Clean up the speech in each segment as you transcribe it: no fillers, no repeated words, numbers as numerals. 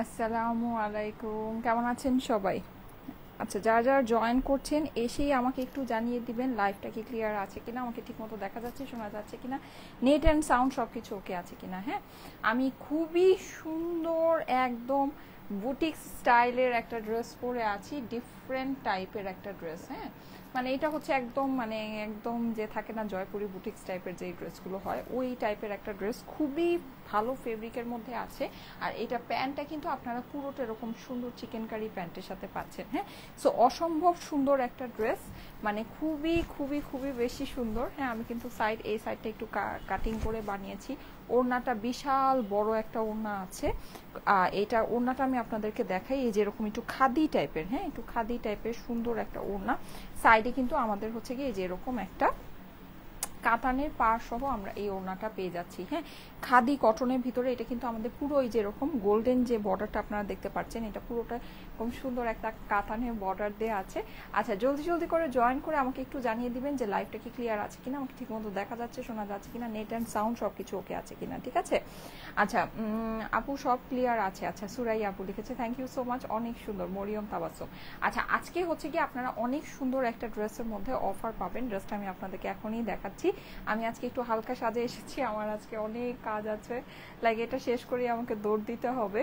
আসসালামু আলাইকুম, কেমন আছেন সবাই? আচ্ছা, যারা যারা জয়েন করছেন এসেই আমাকে একটু জানিয়ে দিবেন লাইভটা কি ক্লিয়ার আছে কিনা, আমাকে ঠিকমতো দেখা যাচ্ছে, শোনা যাচ্ছে কিনা, নেট অ্যান্ড সাউন্ড সব কিছু ওকে আছে কিনা। হ্যাঁ, আমি খুবই সুন্দর একদম বুটিক স্টাইলের একটা ড্রেস পরে আছি, ডিফারেন্ট টাইপের একটা ড্রেস। হ্যাঁ, মানে এটা হচ্ছে একদম মানে একদম যে থাকে না জয়পুরি বুটিক্স টাইপের যে ড্রেসগুলো হয় ওই টাইপের একটা ড্রেস, খুবই ভালো ফেব্রিকের মধ্যে আছে। আর এটা প্যান্টটা কিন্তু আপনারা পুরোটা এরকম সুন্দর চিকেন কারি প্যান্টের সাথে পাচ্ছেন। হ্যাঁ, সো অসম্ভব সুন্দর একটা ড্রেস, মানে খুবই খুবই খুবই বেশি সুন্দর। হ্যাঁ, আমি কিন্তু এই সাইডটা একটু কাটিং করে বানিয়েছি। ওড়নাটা বিশাল বড় একটা ওড়না আছে। এটা ওড়নাটা আমি আপনাদেরকে দেখাই, এই যেরকম একটু খাদি টাইপের, হ্যাঁ একটু খাদি টাইপের সুন্দর একটা ওড়না। সাইডে কিন্তু আমাদের হচ্ছে গিয়ে এই যেরকম একটা কাতানের পাড় সহ আমরা এই ওড়নাটা পেয়ে যাচ্ছি। হ্যাঁ, খাদি কটনের ভিতরে এটা কিন্তু আমাদের পুরো এই যেরকম গোল্ডেন যে বর্ডারটা আপনারা দেখতে পাচ্ছেন, এটা পুরোটা খুব সুন্দর একটা কাতানের বর্ডার দেওয়া আছে। আচ্ছা, জলদি জলদি করে জয়েন করে আমাকে একটু জানিয়ে দিবেন যে লাইভটা কি ক্লিয়ার আছে কিনা, আমাকে ঠিকমতো দেখা যাচ্ছে, শোনা যাচ্ছে কিনা, নেট অ্যান্ড সাউন্ড সব কিছু ওকে আছে কিনা। ঠিক আছে, আচ্ছা আপু সব ক্লিয়ার আছে। আচ্ছা, সুরাই আপু লিখেছে থ্যাংক ইউ সো মাচ, অনেক সুন্দর। মরিয়ম তাবাসসুম। আচ্ছা, আজকে হচ্ছে কি আপনারা অনেক সুন্দর একটা ড্রেসের মধ্যে অফার পাবেন। ড্রেসটা আমি আপনাদেরকে এখনই দেখাচ্ছি। আমি আজকে একটু হালকা সাজে এসেছি, আমার আজকে অনেক কাজ আছে, লাইক এটা শেষ করে আমাকে দৌড় দিতে হবে।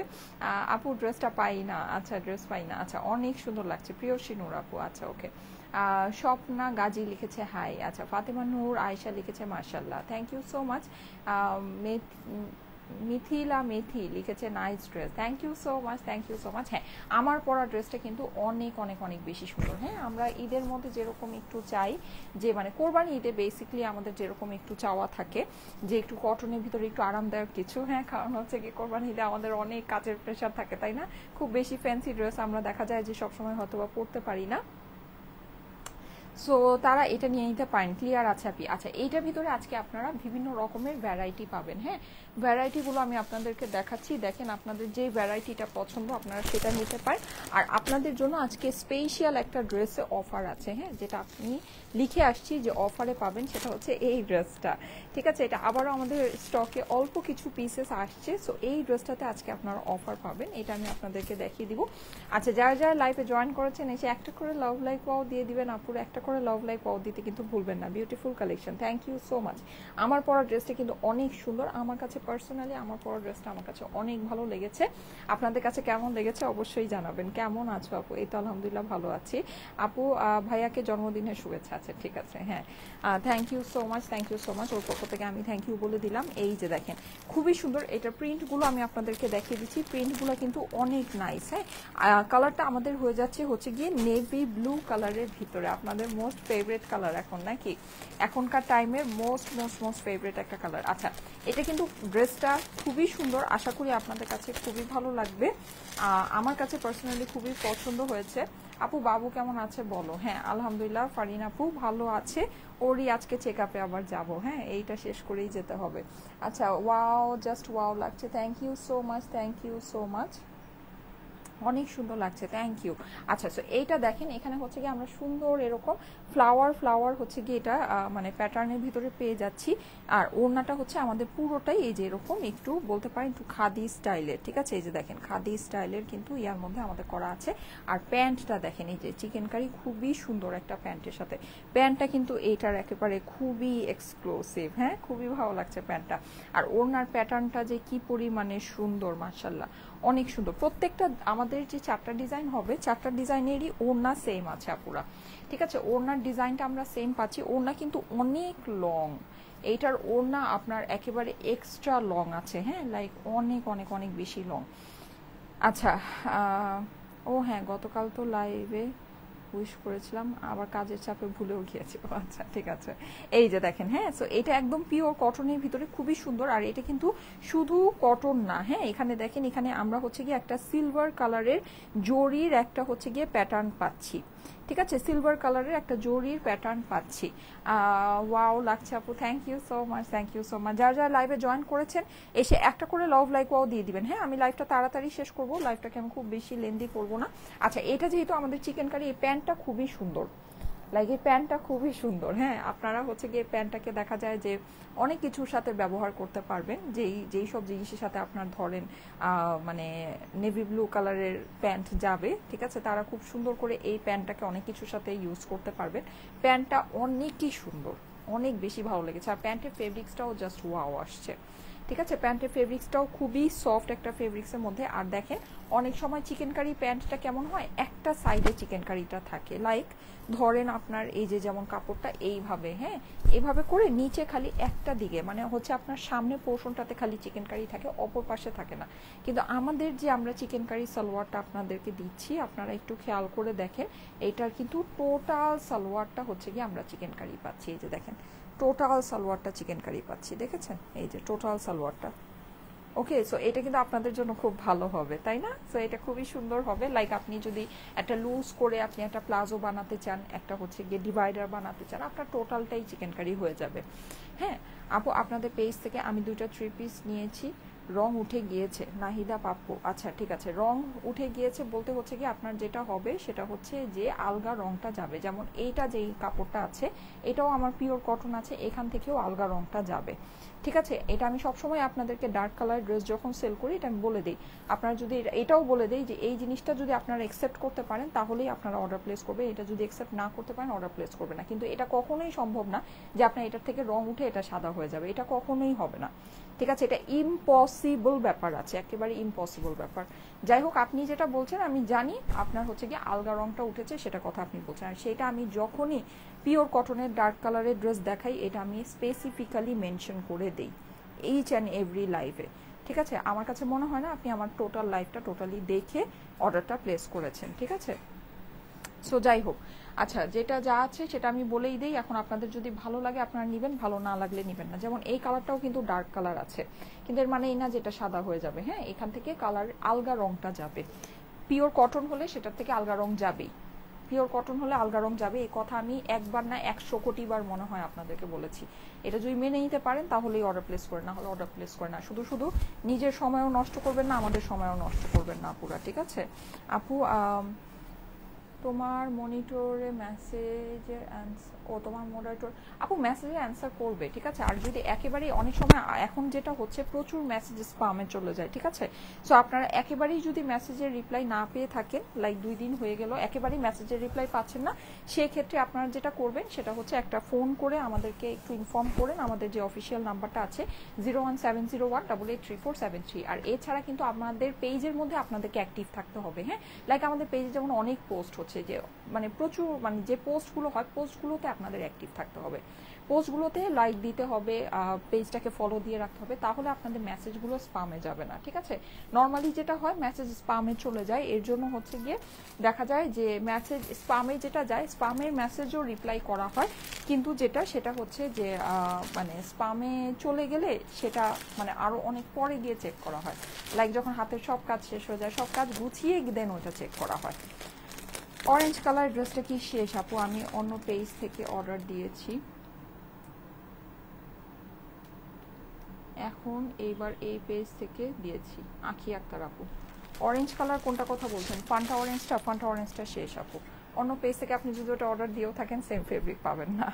আপু ড্রেসটা পাই না। আচ্ছা, ড্রেস পাই না। আচ্ছা, অনেক সুন্দর লাগছে। প্রিয়সী নূর আপু, আচ্ছা ওকে। স্বপ্না গাজী লিখেছে হাই। আচ্ছা, ফাতেমা নূর আয়েশা লিখেছে মাশাল্লাহ, thank you so much. Mithila Methi লিখেছে nice dress, thank you so much, thank you so much. হ্যাঁ, আমার পরা ড্রেসটা কিন্তু অনেক অনেক অনেক বেশি সুন্দর। হ্যাঁ, আমরা ঈদের মধ্যে যেরকম একটু চাই, যে মানে কোরবানি ঈদে বেসিক্যালি আমাদের যেরকম একটু চাওয়া থাকে যে একটু কটনের ভিতরে একটু আরামদায়ক কিছু। হ্যাঁ, কারণ হচ্ছে কি কোরবানি ঈদে আমাদের অনেক কাজের প্রেশার থাকে, তাই না? খুব বেশি ফ্যান্সি ড্রেস আমরা দেখা যায় যে সবসময় হয়তো বা পরতে পারি না, সো তারা এটা নিয়ে নিতে পারেন। ক্লিয়ার আছে আপনি? আচ্ছা, এইটার ভিতরে আজকে আপনারা বিভিন্ন রকমের ভ্যারাইটি পাবেন। হ্যাঁ, ভ্যারাইটিগুলো আমি আপনাদেরকে দেখাচ্ছি, দেখেন আপনাদের যে ভ্যারাইটিটা পছন্দ আপনারা সেটা নিতে পারেন। আর আপনাদের জন্য আজকে স্পেশাল একটা ড্রেসে অফার আছে। হ্যাঁ, যেটা আপনি লিখে আসছি যে অফারে পাবেন, সেটা হচ্ছে এই ড্রেসটা। ঠিক আছে, এটা আবারও আমাদের স্টকে অল্প কিছু পিসেস আসছে, সো এই ড্রেসটাতে আজকে আপনারা অফার পাবেন, এটা আমি আপনাদেরকে দেখিয়ে দিব। আচ্ছা, যারা যারা লাইভে জয়েন করেছেন এসে একটা করে লাভ লাইক ওয়াও দিয়ে দিবেন। আপুর একটা করে লাভ লাইক ওয়াও দিতে কিন্তু ভুলবেন না। Beautiful collection, thank you so much. আমার পরা ড্রেসটা কিন্তু অনেক সুন্দর, আমার কাছে পার্সোনালি আমার পরা ড্রেসটা আমার কাছে অনেক ভালো লেগেছে। আপনাদের কাছে কেমন লেগেছে অবশ্যই জানাবেন। কেমন আছো আপু? এই তো আলহামদুলিল্লাহ ভালো আছি। আপু ভাইয়াকে জন্মদিনের শুভেচ্ছা। আছে, ঠিক আছে, হ্যাঁ thank you so much, thank you so much. ওর পক্ষ থেকে আমি থ্যাংক ইউ বলে দিলাম। এই যে দেখেন খুবই সুন্দর, এটা প্রিন্টগুলো আমি আপনাদেরকে দেখিয়ে দিচ্ছি, প্রিন্টগুলো কিন্তু অনেক নাইস। হ্যাঁ, কালারটা আমাদের হয়ে যাচ্ছে হচ্ছে গিয়ে নেভি ব্লু কালারের ভিতরে, আপনাদের মোস্ট ফেভারিট কালার এখন, নাকি এখনকার টাইমের মোস্ট মোস্ট মোস্ট ফেভারিট একটা কালার। আচ্ছা, এটা কিন্তু ড্রেসটা খুবই সুন্দর, আশা করি আপনাদের কাছে খুবই ভালো লাগবে। আমার কাছে পার্সোনালি খুবই পছন্দ হয়েছে। আপু বাবু কেমন আছে বলো? হ্যাঁ আলহামদুলিল্লাহ, ফারিন আপু ভালো আছে, ওরই আজকে চেক আপে আবার যাব। হ্যাঁ, এইটা শেষ করেই যেতে হবে। আচ্ছা, ওয়াও, জাস্ট ওয়াও লাগছে, thank you so much, thank you so much, অনেক সুন্দর লাগছে, থ্যাংক ইউ। আচ্ছা, সো এইটা দেখেন, এখানে হচ্ছে কি আমরা সুন্দর এরকম ফ্লাওয়ার ফ্লাওয়ার হচ্ছে কি এটা মানে প্যাটার্নের ভিতরে পেয়ে যাচ্ছি। আর ওড়নাটা হচ্ছে আমাদের পুরোটাই এই যে এরকম একটু বলতে পারেন একটু খাদি স্টাইলের। ঠিক আছে, এই যে দেখেন খাদি স্টাইলের কিন্তু ইয়ার মধ্যে আমাদের করা আছে। আর প্যান্টটা দেখেন, এই যে চিকেন কারি, খুবই সুন্দর একটা প্যান্টের সাথে। প্যান্টটা কিন্তু এইটার একেবারে খুবই এক্সক্লুসিভ। হ্যাঁ, খুবই ভালো লাগছে প্যান্টটা। আর ওড়নার প্যাটার্নটা যে কি পরিমাণে সুন্দর, মাশাল্লাহ অনেক সুন্দর। প্রত্যেকটা আমাদের যে চারটা ডিজাইন হবে, চারটা ডিজাইনেরই ওড়না সেম আছে আপুরা। ঠিক আছে, ওড়নার ডিজাইনটা আমরা সেম পাচ্ছি। ওড়না কিন্তু অনেক লং, এইটার ওড়না আপনার একেবারে এক্সট্রা লং আছে। হ্যাঁ, লাইক অনেক অনেক অনেক বেশি লং। আচ্ছা, ও হ্যাঁ, গতকাল তো লাইভে উইশ করেছিলাম, আবার কাজের চাপে ভুলেও গিয়েছি। আচ্ছা, ঠিক আছে। এই যে দেখেন, হ্যাঁ, সো এটা একদম পিওর কটনের ভিতরে, খুবই সুন্দর। আর এটা কিন্তু শুধু কটন না, হ্যাঁ, এখানে দেখেন, এখানে আমরা হচ্ছে গিয়ে একটা সিলভার কালারের জরির একটা হচ্ছে গিয়ে প্যাটার্ন পাচ্ছি। ঠিক আছে, সিলভার কালারের একটা জরির প্যাটার্ন পাচ্ছি। ওয়াও লাগছে আপু, thank you so much, thank you so much. যারা যারা লাইভে জয়েন করেছেন এসে একটা করে লাভ লাইক ওয়াও দিয়ে দিবেন। হ্যাঁ, আমি লাইভটা তাড়াতাড়ি শেষ করবো, লাইভটাকে আমি খুব বেশি লেন্দি করবো না। আচ্ছা, এটা যেহেতু আমাদের চিকেন কারি, এই প্যান্টটা খুবই সুন্দর, লাইক এই প্যান্টটা খুবই সুন্দর। হ্যাঁ, আপনারা হচ্ছে গিয়ে প্যান্টটাকে দেখা যায় যে অনেক কিছুর সাথে ব্যবহার করতে পারবেন, যেই সব জিনিসের সাথে আপনার ধরেন মানে নেভি ব্লু কালারের প্যান্ট যাবে, ঠিক আছে, তারা খুব সুন্দর করে এই প্যান্টটাকে অনেক কিছুর সাথে ইউজ করতে পারবেন। প্যান্টটা অনেকই সুন্দর, অনেক বেশি ভালো লেগেছে। আর প্যান্টের ফেব্রিক্সটাও জাস্ট ওয়াও আসছে, ঠিক আছে। প্যান্টের ফেব্রিক্সটাও খুবই সফট একটা ফেব্রিক্সের মধ্যে। আর দেখেন অনেক সময় চিকেন কারি প্যান্টটা কেমন হয়, একটা সাইডে চিকেন কারিটা থাকে, লাইক ধরেন আপনার এই যে যেমন কাপড়টা এইভাবে, হ্যাঁ, এইভাবে করে নিচে খালি একটা দিকে মানে হচ্ছে আপনার সামনে পোর্শনটাতে খালি চিকেন কারি থাকে, অপর পাশে থাকে না। কিন্তু আমাদের যে আমরা চিকেন কারি সালোয়ারটা আপনাদেরকে দিচ্ছি, আপনারা একটু খেয়াল করে দেখেন, এইটার কিন্তু টোটাল সালোয়ারটা হচ্ছে কি আমরা চিকেন কারি পাচ্ছি। এই যে দেখেন টোটাল সালোয়ারটা চিকেন কারি পাচ্ছি, দেখেছেন, এই যে টোটাল সালোয়ারটা। ওকে, সো এটা কিন্তু আপনাদের জন্য খুব ভালো হবে, তাই না? সো এটা খুবই সুন্দর হবে। লাইক আপনি যদি একটা লুজ করে আপনি একটা প্লাজো বানাতে চান, একটা হচ্ছে গিয়ে ডিভাইডার বানাতে চান, আপনার টোটালটাই চিকেন কারি হয়ে যাবে। হ্যাঁ আপু, আপনাদের পেজ থেকে আমি 2টা 3 পিস নিয়েছি, রং উঠে গিয়েছে। নাহিদা পাপ্পু, আচ্ছা ঠিক আছে, রং উঠে গিয়েছে বলতে হচ্ছে কি আপনার যেটা হবে সেটা হচ্ছে যে আলগা রংটা যাবে। যেমন এইটা যেই কাপড়টা আছে এটাও আমার পিওর কটন আছে, এখান থেকেও আলগা রংটা যাবে, ঠিক আছে। এটা আমি সবসময় আপনাদেরকে ডার্ক কালার ড্রেস যখন সেল করি এটা আমি বলে দিই, আপনারা যদি এটাও বলে দিই যে এই জিনিসটা যদি আপনারা অ্যাকসেপ্ট করতে পারেন তাহলেই আপনারা অর্ডার প্লেস করবে, এটা যদি অ্যাকসেপ্ট না করতে পারেন অর্ডার প্লেস করবে না। কিন্তু এটা কখনোই সম্ভব না যে আপনার এটার থেকে রং উঠে এটা সাদা হয়ে যাবে, এটা কখনোই হবে না, ঠিক আছে। এটা ইম্পসিবল ব্যাপার আছে, একেবারে ইম্পসিবল ব্যাপার। যাই হোক, আপনি যেটা বলছেন আমি জানি আপনার হচ্ছে গিয়ে আলগা রংটা উঠেছে, সেটা কথা আপনি বলছেন। আর সেটা আমি যখনই পিওর কটনের ডার্ক কালারের ড্রেস দেখাই এটা আমি স্পেসিফিক্যালি মেনশন করে দিই এইচ অ্যান্ড এভরি লাইভে, ঠিক আছে। আমার কাছে মনে হয় না আপনি আমার টোটাল লাইফটা টোটালি দেখে অর্ডারটা প্লেস করেছেন, ঠিক আছে। সো যাই হোক, আচ্ছা যেটা যা আছে সেটা আমি বলেই দিই। এখন আপনাদের যদি ভালো লাগে আপনারা নেবেন, ভালো না লাগলে নেবেন না। যেমন এই কালারটাও কিন্তু ডার্ক কালার আছে, কিন্তু এর মানে এই না যেটা সাদা হয়ে যাবে, হ্যাঁ, এখান থেকে কালার আলগা রংটা যাবে। পিওর কটন হলে সেটার থেকে আলগা রং যাবেই, পিওর কটন হলে আলগা রং যাবে, এই কথা আমি একবার না 100 কোটি বার মনে হয় আপনাদেরকে বলেছি। এটা যদি মেনে নিতে পারেন তাহলেই অর্ডার প্লেস করে, না হলে অর্ডার প্লেস করে না। শুধু শুধু নিজের সময়ও নষ্ট করবেন না, আমাদের সময়ও নষ্ট করবেন না পুরা, ঠিক আছে। আপু তোমার মনিটরে মেসেজের তোমার মনিটর আপু মেসেজের অ্যান্সার করবে, ঠিক আছে। আর যদি একেবারেই অনেক সময় এখন যেটা হচ্ছে প্রচুর মেসেজ স্প্যামে চলে যায়, ঠিক আছে। সো আপনারা একেবারেই যদি মেসেজের রিপ্লাই না পেয়ে থাকেন, লাইক 2 দিন হয়ে গেল একেবারেই মেসেজের রিপ্লাই পাচ্ছেন না, সেই ক্ষেত্রে আপনারা যেটা করবেন সেটা হচ্ছে একটা ফোন করে আমাদেরকে একটু ইনফর্ম করেন। আমাদের যে অফিসিয়াল নাম্বারটা আছে 01701883473। আর এছাড়া কিন্তু আমাদের পেজের মধ্যে আপনাদেরকে অ্যাক্টিভ থাকতে হবে, হ্যাঁ। লাইক আমাদের পেজে যেমন অনেক পোস্ট হচ্ছে, যে মানে প্রচুর, মানে যে পোস্টগুলো হয় পোস্টগুলোতে আপনাদের অ্যাক্টিভ থাকতে হবে, পোস্টগুলোতে লাইক দিতে হবে, পেজটাকে ফলো দিয়ে রাখতে হবে, তাহলে আপনাদের মেসেজগুলো স্প্যামে যাবে না, ঠিক আছে। নর্মালি যেটা হয় মেসেজ স্প্যামে চলে যায়, এর জন্য হচ্ছে গিয়ে দেখা যায় যে মেসেজ স্প্যামে যেটা যায়, স্প্যামের মেসেজও রিপ্লাই করা হয়, কিন্তু সেটা হচ্ছে যে মানে স্প্যামে চলে গেলে সেটা মানে আরো অনেক পরে গিয়ে চেক করা হয়, লাইক যখন হাতের সব কাজ শেষ হয়ে যায়, সব কাজ গুছিয়ে দেন ওটা চেক করা হয়। অরেঞ্জ কালার ড্রেসটা কি শেষ আপু? আমি অন্য পেজ থেকে অর্ডার দিয়েছি, এখন এইবার এই পেজ থেকে দিয়েছি। আখি আক্তার আপু, অরেঞ্জ কালার কোনটা কথা বলছেন? ফান্টা অরেঞ্জটা? ফান্টা অরেঞ্জটা শেষ আপু। অন্য পেজ থেকে আপনি যদি ওটা অর্ডার দিয়েও থাকেন সেম ফেব্রিক পাবেন না,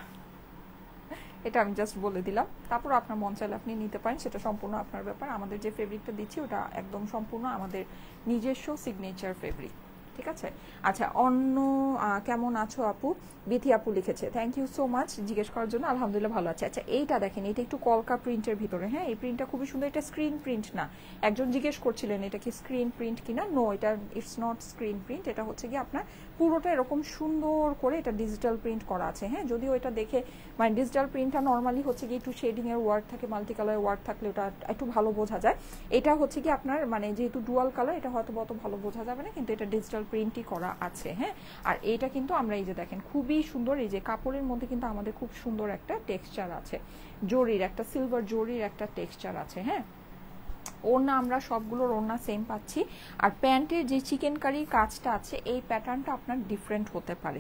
এটা আমি জাস্ট বলে দিলাম। তারপর আপনার মন চাইলে আপনি নিতে পারেন, সেটা সম্পূর্ণ আপনার ব্যাপার। আমাদের যে ফেব্রিকটা দিচ্ছি ওটা একদম সম্পূর্ণ আমাদের নিজস্ব সিগনেচার ফেব্রিক, ঠিক আছে। আচ্ছা, অন্য কেমন আছো আপু? বিথি আপু লিখেছে, থ্যাংক ইউ সো মাচ জিজ্ঞেস করার জন্য। আলহামদুলিল্লাহ ভালো আছে। আচ্ছা এইটা দেখেন, এটা একটু কলকা প্রিন্টের ভিতরে, হ্যাঁ, এই প্রিন্টটা খুবই সুন্দর। এটা স্ক্রিন প্রিন্ট না, একজন জিজ্ঞেস করছিলেন এটা কি স্ক্রিন প্রিন্ট কিনা। নো, এটা ইটস নট স্ক্রিন প্রিন্ট, এটা হচ্ছে কি আপনার পুরোটা এরকম সুন্দর করে এটা ডিজিটাল প্রিন্ট করা আছে, হ্যাঁ। যদিও এটা দেখে মানে ডিজিটাল প্রিন্টটা নর্মালি হচ্ছে কি একটু শেডিং এর ওয়ার্ক থাকে, মাল্টি কালার ওয়ার্ক থাকলে ওটা একটু ভালো বোঝা যায়। এটা হচ্ছে কি আপনার মানে যেহেতু ডুয়াল কালার, এটা হয়তো অত ভালো বোঝা যাবে না, কিন্তু এটা ডিজিটাল প্রিন্টই করা আছে, হ্যাঁ। আর এইটা কিন্তু আমরা এই যে দেখেন খুবই সুন্দর, এই যে কাপড়ের মধ্যে কিন্তু আমাদের খুব সুন্দর একটা টেক্সচার আছে, জরির একটা সিলভার জরির একটা টেক্সচার আছে, হ্যাঁ। ওড়না আমরা সবগুলোর ওড়না সেম পাচ্ছি। আর প্যান্টের যে চিকেন কারি কাজটা আছে এই প্যাটার্নটা আপনার ডিফারেন্ট হতে পারে,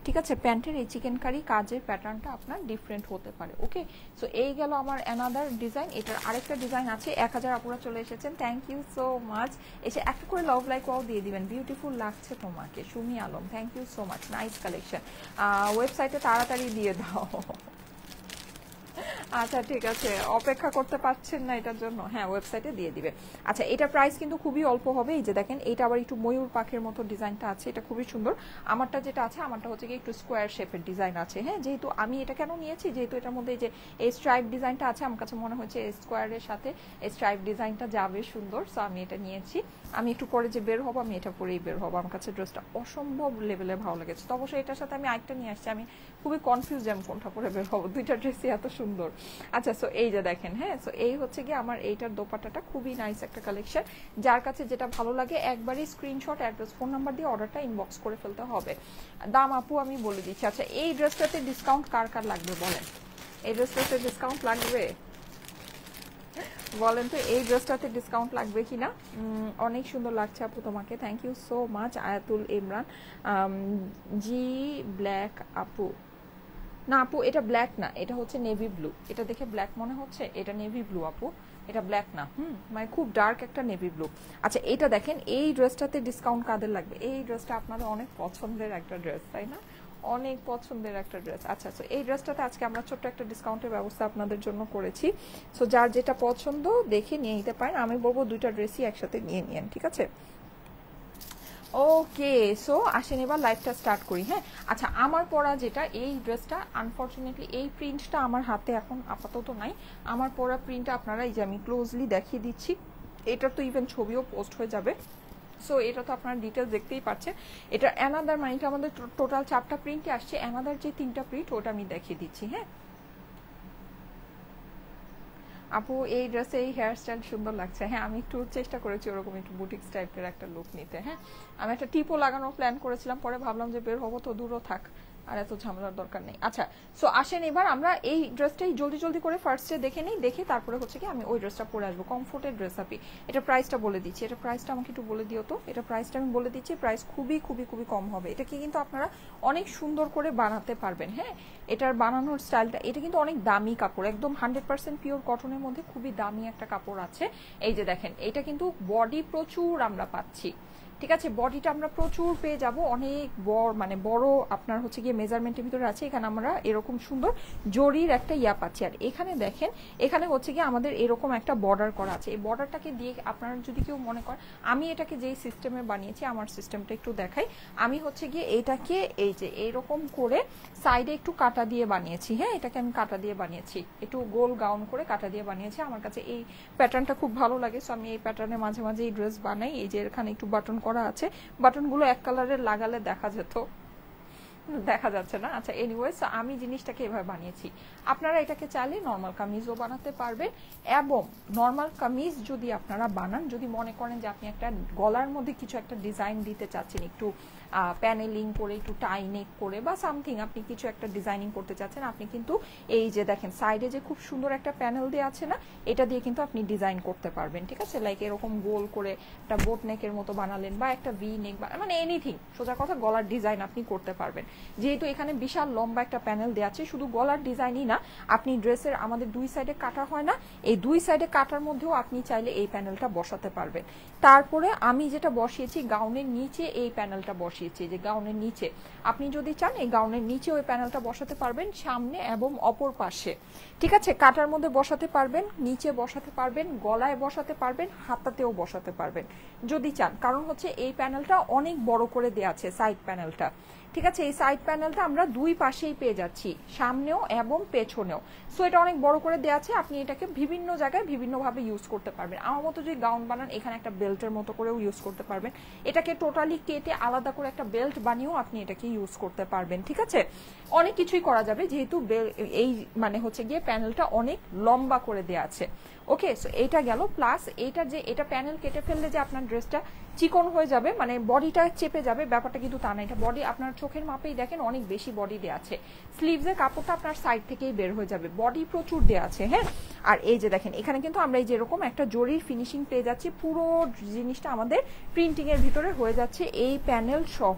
ঠিক আছে, প্যান্টের এই চিকেন কারি কাজের প্যাটার্নটা আপনার ডিফারেন্ট হতে পারে। ওকে, সো এই গেল আমার অ্যানাদার ডিজাইন। এটার আরেকটা ডিজাইন আছে। 1000 আপুরা চলে এসেছেন, থ্যাংক ইউ সো মাচ। এসে একটা করে লাভ লাইক ওয়াও দিয়ে দিবেন, বিউটিফুল লাগছে তোমাকে। Sumi Alam, thank you so much, nice collection. ওয়েবসাইটে তাড়াতাড়ি দিয়ে দাও। আচ্ছা ঠিক আছে, অপেক্ষা করতে পারছেন না এটার জন্য, হ্যাঁ ওয়েবসাইটে দিয়ে দিবে। আচ্ছা এটা প্রাইস কিন্তু খুবই অল্প হবে। এই যে দেখেন এটা আবার একটু ময়ূর পাখির মতো ডিজাইনটা আছে, এটা খুবই সুন্দর। আমারটা যেটা আছে, আমারটা হচ্ছে কি একটু স্কোয়ার শেপের ডিজাইন আছে। হ্যাঁ, যেহেতু আমি এটা কেন নিয়েছি, যেহেতু এটার মধ্যে যে এই স্ট্রাইপ ডিজাইনটা আছে, আমার কাছে মনে হচ্ছে স্কোয়ারের সাথে এই স্ট্রাইপ ডিজাইনটা যাবে সুন্দর, সো আমি এটা নিয়েছি। আমি একটু পরে যে বের হবো, আমি এটা পরেই বের হবো। আমার কাছে ড্রেসটা অসম্ভব লেভেলে ভালো লেগেছে। তো অবশ্যই এটার সাথে আমি আরেকটা নিয়ে আসছি, আমি খুবই কনফিউজ আমি কোনটা পরে বের হবো, দুইটা ড্রেসই এত সুন্দর। আচ্ছা সো এই যে দেখেন, হ্যাঁ সো এই হচ্ছে কি আমার এইটার দোপাট্টাটা, খুবই নাইস একটা কালেকশন। যার কাছে যেটা ভালো লাগে একবারই স্ক্রিনশট, অ্যাড্রেস, ফোন নাম্বার দিয়ে অর্ডারটা ইনবক্স করে ফেলতে হবে। দাম আপু আমি বলে দিচ্ছি। আচ্ছা এই ড্রেসটাতে ডিসকাউন্ট কার কার লাগবে বলেন? এই ড্রেসটাতে ডিসকাউন্ট লাগবে বলেন তো, এই ড্রেসটাতে ডিসকাউন্ট লাগবে কিনা? অনেক সুন্দর লাগছে আপু তোমাকে, থ্যাংক ইউ সো মাচ। আয়াতুল ইমরান, জি ব্ল্যাক আপু, না আপু এটা ব্ল্যাক না, এটা হচ্ছে নেভি ব্লু। এটা দেখে ব্ল্যাক মনে হচ্ছে, এটা নেভি ব্লু আপু, এটা ব্ল্যাক না। মানে খুব ডার্ক একটা নেভি ব্লু। আচ্ছা এটা দেখেন, এই ড্রেসটাতে ডিসকাউন্ট কাদের লাগবে? এই ড্রেসটা আপনাদের অনেক পছন্দের একটা ড্রেস, তাই না? অনেক পছন্দের একটা ড্রেস। আচ্ছা সো এই ড্রেসটাতে আজকে আমরা ছোট্ট একটা ডিসকাউন্টের ব্যবস্থা আপনাদের জন্য করেছি। সো যার যেটা পছন্দ দেখে নিয়ে নিতে পারেন। আমি বলবো দুইটা ড্রেসই একসাথে নিয়ে নিন, ঠিক আছে? ওকে, সো আসেন এবার লাইভটা স্টার্ট করি। হ্যাঁ আচ্ছা, আমার পরা যেটা এই ড্রেসটা, আনফর্চুনেটলি এই প্রিন্টটা আমার হাতে এখন আপাতত নাই। আমার পরা প্রিন্টটা আপনারা এই যে আমি ক্লোজলি দেখিয়ে দিচ্ছি, এটা তো ইভেন ছবিও পোস্ট হয়ে যাবে। সো এটা তো আপনারা ডিটেলস দেখতেই পাচ্ছেন। এটা অ্যানাদার, মানে এটা আমাদের টোটাল 4টা প্রিন্টে আসছে, অ্যানাদার যে 3টা প্রিন্ট ওটা আমি দেখিয়ে দিচ্ছি। হ্যাঁ আপু এই ড্রেসে এই হেয়ার স্টাইল সুন্দর লাগছে। হ্যাঁ আমি একটু চেষ্টা করেছি ওরকম একটু বুটিক্স টাইপের একটা লুক নিতে। হ্যাঁ আমি একটা টিপও লাগানোর প্ল্যান করেছিলাম, পরে ভাবলাম যে বের হবো তো দূরও থাক, আর এত ঝামেলার দরকার নেই। আচ্ছা সো আসেন এবার আমরা এই ড্রেসটাই জলদি জলদি করে ফার্স্টে দেখে নিই, দেখে তারপরে হচ্ছে কি আমি ওই ড্রেসটা পরে আসবো। কমফোর্টের ড্রেস আপি, এটা প্রাইসটা বলে দিচ্ছি। এটা প্রাইসটা আমাকে একটু বলে দিও তো। এটা প্রাইসটা আমি বলে দিচ্ছি, প্রাইস খুবই খুবই খুবই কম হবে। এটা কি কিন্তু আপনারা অনেক সুন্দর করে বানাতে পারবেন। হ্যাঁ এটার বানানোর স্টাইলটা, এটা কিন্তু অনেক দামি কাপড়, একদম 100% পিওর কটনের মধ্যে খুবই দামি একটা কাপড় আছে। এই যে দেখেন, এটা কিন্তু বডি প্রচুর আমরা পাচ্ছি, ঠিক আছে? বডিটা আমরা প্রচুর পেয়ে যাব, অনেক বড়, মানে বড় আপনার হচ্ছে গিয়ে মেজারমেন্টের ভিতরে আছে। এখানে আমরা এরকম সুন্দর জরির একটা ইয়া পাচ্ছি। আর এখানে দেখেন, এখানে হচ্ছে গিয়ে আমাদের এরকম একটা বর্ডার করা আছে। এই বর্ডারটাকে দিয়ে আপনারা যদি কেউ মনে করেন, আমি এটাকে যেই সিস্টেমে বানিয়েছি, আমার সিস্টেমটা একটু দেখাই। আমি হচ্ছে গিয়ে এটাকে এই যে এইরকম করে সাইডে একটু কাটা দিয়ে বানিয়েছি। হ্যাঁ এটাকে আমি কাটা দিয়ে বানিয়েছি, একটু গোল গাউন করে কাটা দিয়ে বানিয়েছি। আমার কাছে এই প্যাটার্নটা খুব ভালো লাগে, সো আমি এই প্যাটার্নে মাঝে মাঝে এই ড্রেস বানাই। এই যে এখানে একটু বাটন করা আছে, বাটনগুলো এক কালারের লাগালে দেখা যেত, দেখা যাচ্ছে না। আচ্ছা এনিওয়েজ, আমি জিনিসটাকে এভাবে বানিয়েছি। আপনারা এটাকে চাইলে নর্মাল কামিজও বানাতে পারবেন, এবং নর্মাল কামিজ যদি আপনারা বানান, যদি মনে করেন যে আপনি একটা গলার মধ্যে কিছু একটা ডিজাইন দিতে চাচ্ছেন, একটু প্যানেলিং করে, একটু টাই নেক করে বা সামথিং আপনি কিছু একটা ডিজাইনিং করতে চাচ্ছেন, আপনি কিন্তু এই যে দেখেন সাইডে যে খুব সুন্দর একটা প্যানেল দেওয়া আছে না, এটা দিয়ে কিন্তু আপনি ডিজাইন করতে পারবেন, ঠিক আছে? লাইক এরকম গোল করে একটা বোট নেকের মতো বানালেন, বা একটা ভি নেক, মানে এনিথিং, সোজা কথা গলার ডিজাইন আপনি করতে পারবেন। যেহেতু এখানে বিশাল লম্বা একটা প্যানেল দেওয়া আছে, শুধু গলার ডিজাইনই না, আপনি ড্রেসের আমাদের দুই সাইডে কাটা হয় না, এই দুই সাইডে কাটার মধ্যেও আপনি চাইলে এই প্যানেলটা বসাতে পারবেন। তারপরে আমি যেটা বসিয়েছি গাউনের নিচে, এই প্যানেলটা বসিয়েছি, যে গাউনের নিচে আপনি যদি চান এই গাউনের নিচে ওই প্যানেলটা বসাতে পারবেন, সামনে এবং অপর পাশে, ঠিক আছে? কাটার মধ্যে বসাতে পারবেন, নিচে বসাতে পারবেন, গলায় বসাতে পারবেন, হাতাতেও বসাতে পারবেন যদি চান। কারণ হচ্ছে এই প্যানেলটা অনেক বড় করে দেওয়া আছে, সাইড প্যানেলটা, ঠিক আছে? এই সাইড প্যানেলটা আমরা দুই পাশেই পেয়ে যাচ্ছি, সামনেও এবং পেছনেও। সো এটা অনেক বড় করে দেওয়া আছে, আপনি এটাকে বিভিন্ন জায়গায় বিভিন্নভাবে ইউজ করতে পারবেন। আমার মতো যদি গাউন বানান, এখানে একটা বেল্টের মতো করেও ইউজ করতে পারবেন। এটাকে টোটালি কেটে আলাদা করে একটা বেল্ট বানিয়েও আপনি এটাকে ইউজ করতে পারবেন, ঠিক আছে? অনেক কিছুই করা যাবে, যেহেতু এই মানে হচ্ছে গিয়ে প্যানেলটা অনেক লম্বা করে দেওয়া আছে। ওকে, সো এইটা গেল। প্লাস এইটা যে এটা প্যানেল কেটে ফেললে যে আপনার ড্রেসটা চিকন হয়ে যাবে, মানে বডিটা চেপে যাবে, ব্যাপারটা কিন্তু তা না। এটা বডি আপনার চোখের মাপেই দেখেন অনেক বেশি বডি দেওয়া আছে। স্লিভসের কাপড়টা আপনার সাইড থেকেই বের হয়ে যাবে, বডি প্রচুর দেওয়া আছে। হ্যাঁ আর এই যে দেখেন, এখানে কিন্তু আমরা এই যেরকম একটা জরির ফিনিশিং পেয়ে যাচ্ছি, পুরো জিনিসটা আমাদের প্রিন্টিং এর ভিতরে হয়ে যাচ্ছে এই প্যানেল সহ,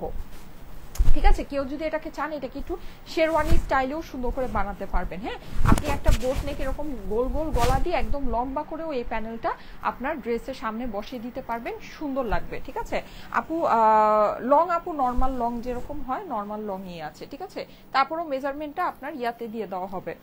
ঠিক আছে, কেউ যদি এটাকে চান এটাকে একটু শেরওয়ানি স্টাইলেও সুন্দর করে বানাতে পারবেন। হ্যাঁ, আপনি একটা বোট নেক এরকম গোল গোল গলা দিয়ে একদম লম্বা করেও এই প্যানেলটা আপনার ড্রেসের সামনে বসিয়ে দিতে পারবেন, সুন্দর লাগবে। ঠিক আছে আপু, লং আপু নর্মাল লং যেরকম হয় নর্মাল লংই আছে। ঠিক আছে, তারপরও মেজারমেন্টটা আপনার ইয়াতে দিয়ে দেওয়া হবে,